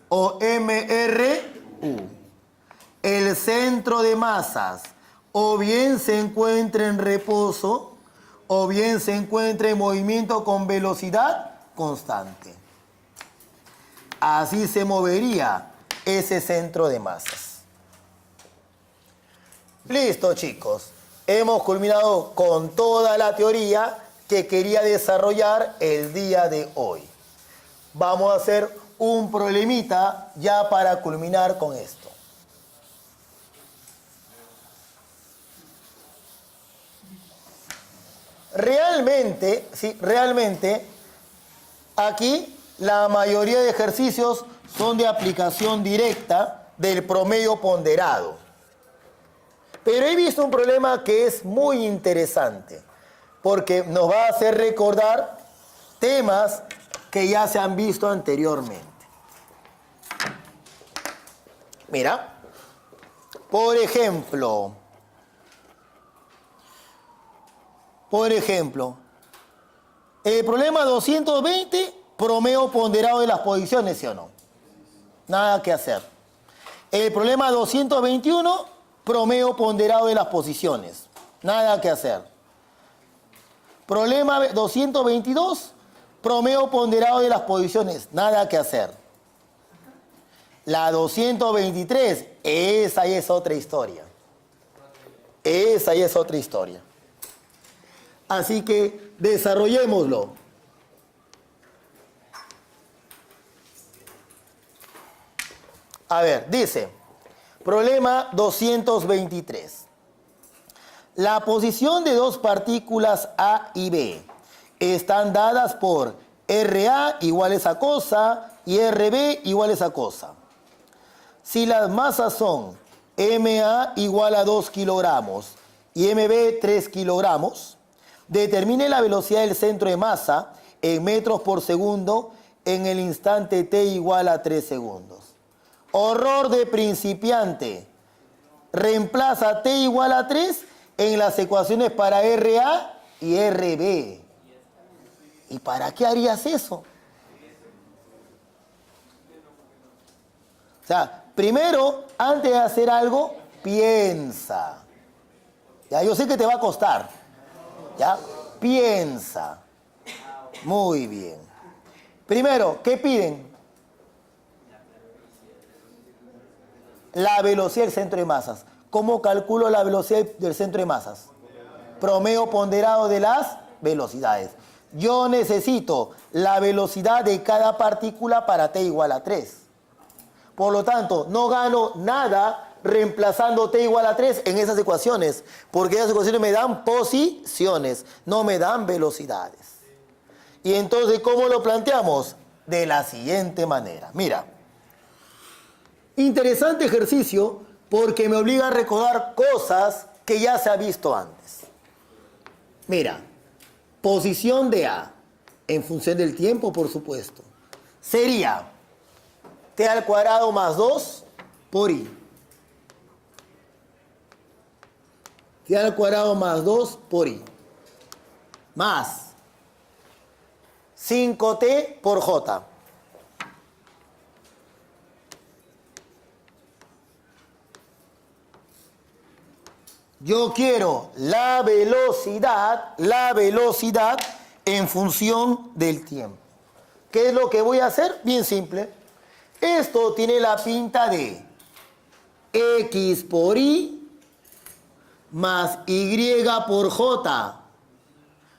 O MRU. El centro de masas o bien se encuentra en reposo o bien se encuentra en movimiento con velocidad constante. Así se movería ese centro de masas. Listo, chicos. Hemos culminado con toda la teoría que quería desarrollar el día de hoy. Vamos a hacer un problemita ya para culminar con esto. Realmente, aquí la mayoría de ejercicios son de aplicación directa del promedio ponderado. Pero he visto un problema que es muy interesante, porque nos va a hacer recordar temas que ya se han visto anteriormente. Mira, por ejemplo, el problema 220, promedio ponderado de las posiciones, ¿sí o no? Nada que hacer. El problema 221, promedio ponderado de las posiciones. Nada que hacer. Problema 222, promedio ponderado de las posiciones. Nada que hacer. La 223, esa ya es otra historia. Esa ya es otra historia. Así que desarrollémoslo. A ver, dice, problema 223. La posición de dos partículas A y B están dadas por RA igual a esa cosa y RB igual a esa cosa. Si las masas son MA igual a 2 kilogramos y MB 3 kilogramos, determine la velocidad del centro de masa en metros por segundo en el instante t igual a 3 segundos. Horror de principiante. Reemplaza t igual a 3 en las ecuaciones para RA y RB. ¿Y para qué harías eso? O sea, primero, antes de hacer algo, piensa. Ya, yo sé que te va a costar. ¿Ya? Piensa. Muy bien. Primero, ¿qué piden? La velocidad del centro de masas. ¿Cómo calculo la velocidad del centro de masas? Promedio ponderado de las velocidades. Yo necesito la velocidad de cada partícula para t igual a 3. Por lo tanto, no gano nada reemplazando t igual a 3 en esas ecuaciones, porque esas ecuaciones me dan posiciones, no me dan velocidades. Y entonces, ¿cómo lo planteamos? De la siguiente manera. Mira, interesante ejercicio porque me obliga a recordar cosas que ya se ha visto antes. Mira, posición de A, en función del tiempo, por supuesto, sería t al cuadrado más 2 por i. T al cuadrado más 2 por i. Más 5t por j. Yo quiero la velocidad en función del tiempo. ¿Qué es lo que voy a hacer? Bien simple. Esto tiene la pinta de x por y más y por j.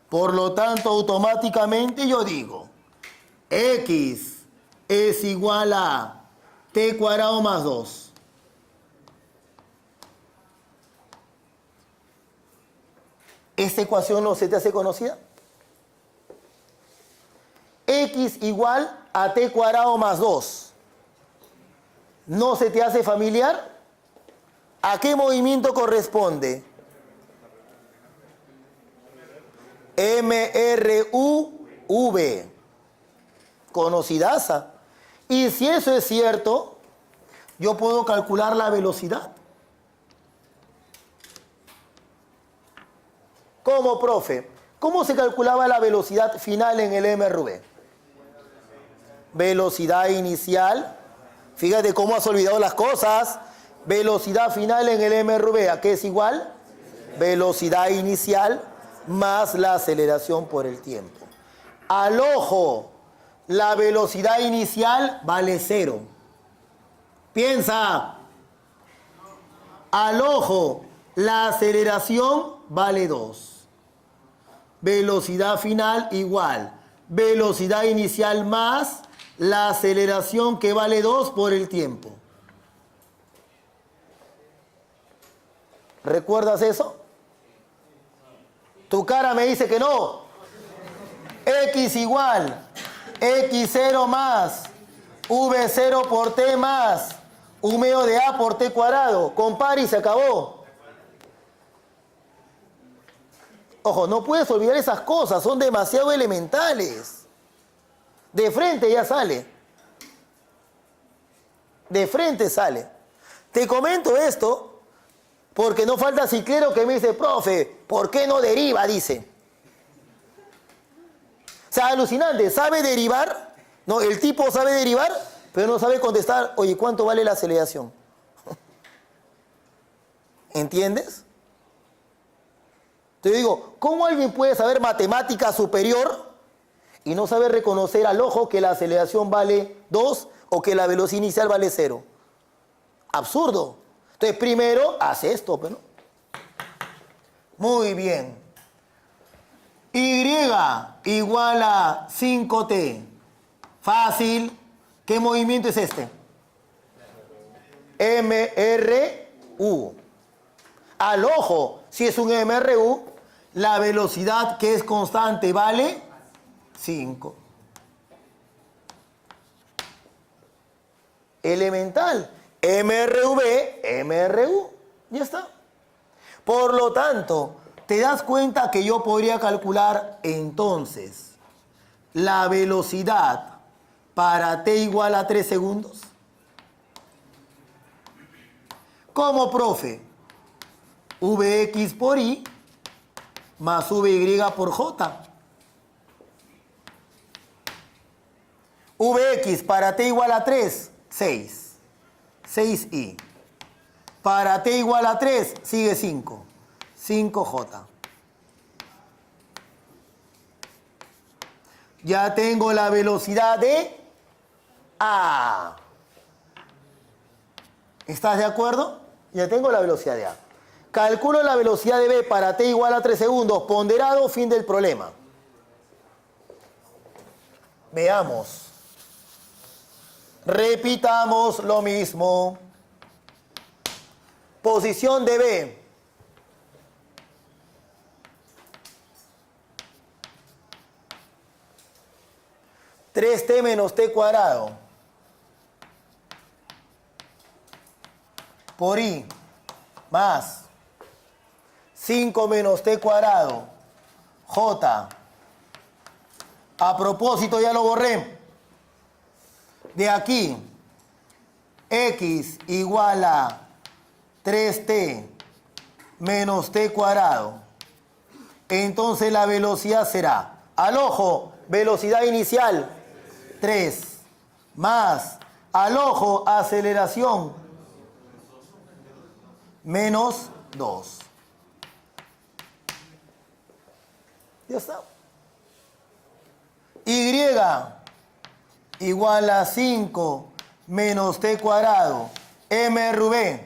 Por lo tanto, automáticamente yo digo x es igual a t cuadrado más 2. ¿Esta ecuación no se te hace conocida? X igual a t cuadrado más 2. ¿No se te hace familiar? ¿A qué movimiento corresponde? MRUV. Conocidaza. Y si eso es cierto, yo puedo calcular la velocidad. ¿Cómo, profe? ¿Cómo se calculaba la velocidad final en el MRV? Velocidad inicial. Fíjate cómo has olvidado las cosas. Velocidad final en el MRV, ¿a qué es igual? Velocidad inicial más la aceleración por el tiempo. Al ojo, la velocidad inicial vale 0. Piensa. Al ojo, la aceleración vale 2. Velocidad final igual. Velocidad inicial más la aceleración que vale 2 por el tiempo. ¿Recuerdas eso? Tu cara me dice que no. X igual x0 más v0 por t más u medio de a por t cuadrado. Compare y se acabó. Ojo, no puedes olvidar esas cosas, son demasiado elementales. De frente ya sale. De frente sale. Te comento esto porque no falta ciclero que me dice, profe, ¿por qué no deriva? Dice. O sea, alucinante, ¿sabe derivar? No, el tipo sabe derivar, pero no sabe contestar, oye, ¿cuánto vale la aceleración? ¿Entiendes? Te digo, ¿cómo alguien puede saber matemática superior y no saber reconocer al ojo que la aceleración vale 2 o que la velocidad inicial vale 0? Absurdo. Entonces, primero, hace esto, ¿no? Muy bien. Y igual a 5t. Fácil. ¿Qué movimiento es este? MRU. Al ojo, si es un MRU, la velocidad que es constante vale 5. Elemental. MRU. Ya está. Por lo tanto, ¿te das cuenta que yo podría calcular entonces la velocidad para t igual a 3 segundos? ¿Cómo, profe? Vx por i más Vy por j. Vx para t igual a 3, 6. 6i. Para t igual a 3, sigue 5. 5j. Ya tengo la velocidad de A. ¿Estás de acuerdo? Ya tengo la velocidad de A. Calculo la velocidad de B para t igual a 3 segundos, ponderado, fin del problema. Veamos. Repitamos lo mismo. Posición de B. (3t menos t cuadrado) por i más 5 menos t cuadrado j. A propósito, ya lo borré. De aquí, x igual a 3t menos t cuadrado. Entonces la velocidad será, al ojo, velocidad inicial 3 más, al ojo, aceleración menos 2. Ya está. Y igual a 5 menos t cuadrado mRV.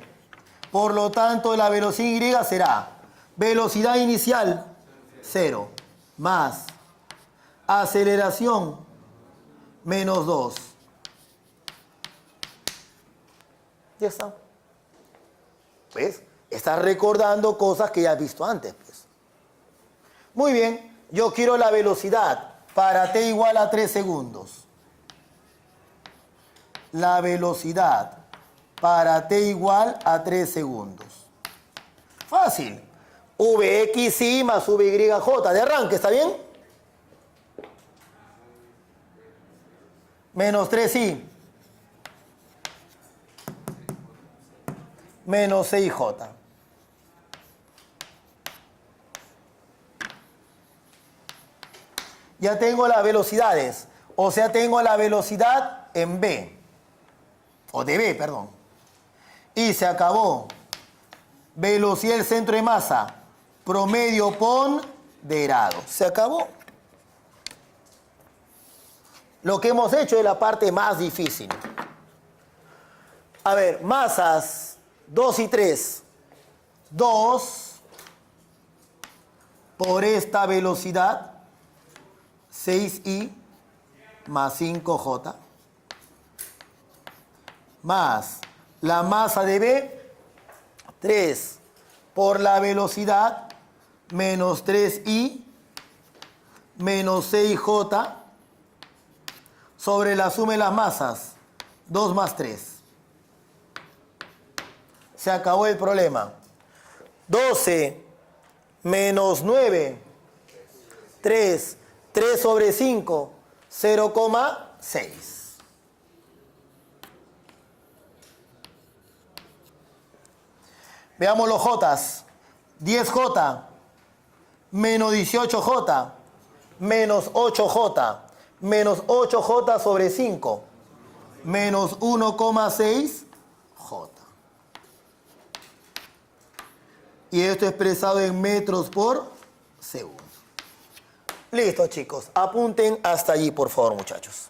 Por lo tanto, la velocidad y será velocidad inicial 0 más aceleración menos 2. Ya está. ¿Ves? Estás recordando cosas que ya has visto antes, pues. Muy bien, yo quiero la velocidad para t igual a 3 segundos. La velocidad para t igual a 3 segundos. Fácil. Vxi más Vyj. De arranque, ¿está bien? Menos 3i. Menos 6j. Ya tengo las velocidades. O sea, tengo la velocidad en B. O de B, perdón. Y se acabó. Velocidad del centro de masa. Promedio ponderado. Se acabó. Lo que hemos hecho es la parte más difícil. A ver, masas 2 y 3. 2 por esta velocidad. 6i más 5j. Más la masa de B. 3 por la velocidad menos 3i menos 6j sobre la suma de las masas 2 más 3. Se acabó el problema. 12 menos 9, 3 sobre 5, 0,6. Veamos los jotas. 10j menos 18j menos 8j menos 8j sobre 5 menos 1,6j. Y esto expresado en metros por segundo. Listo, chicos. Apunten hasta allí, por favor, muchachos.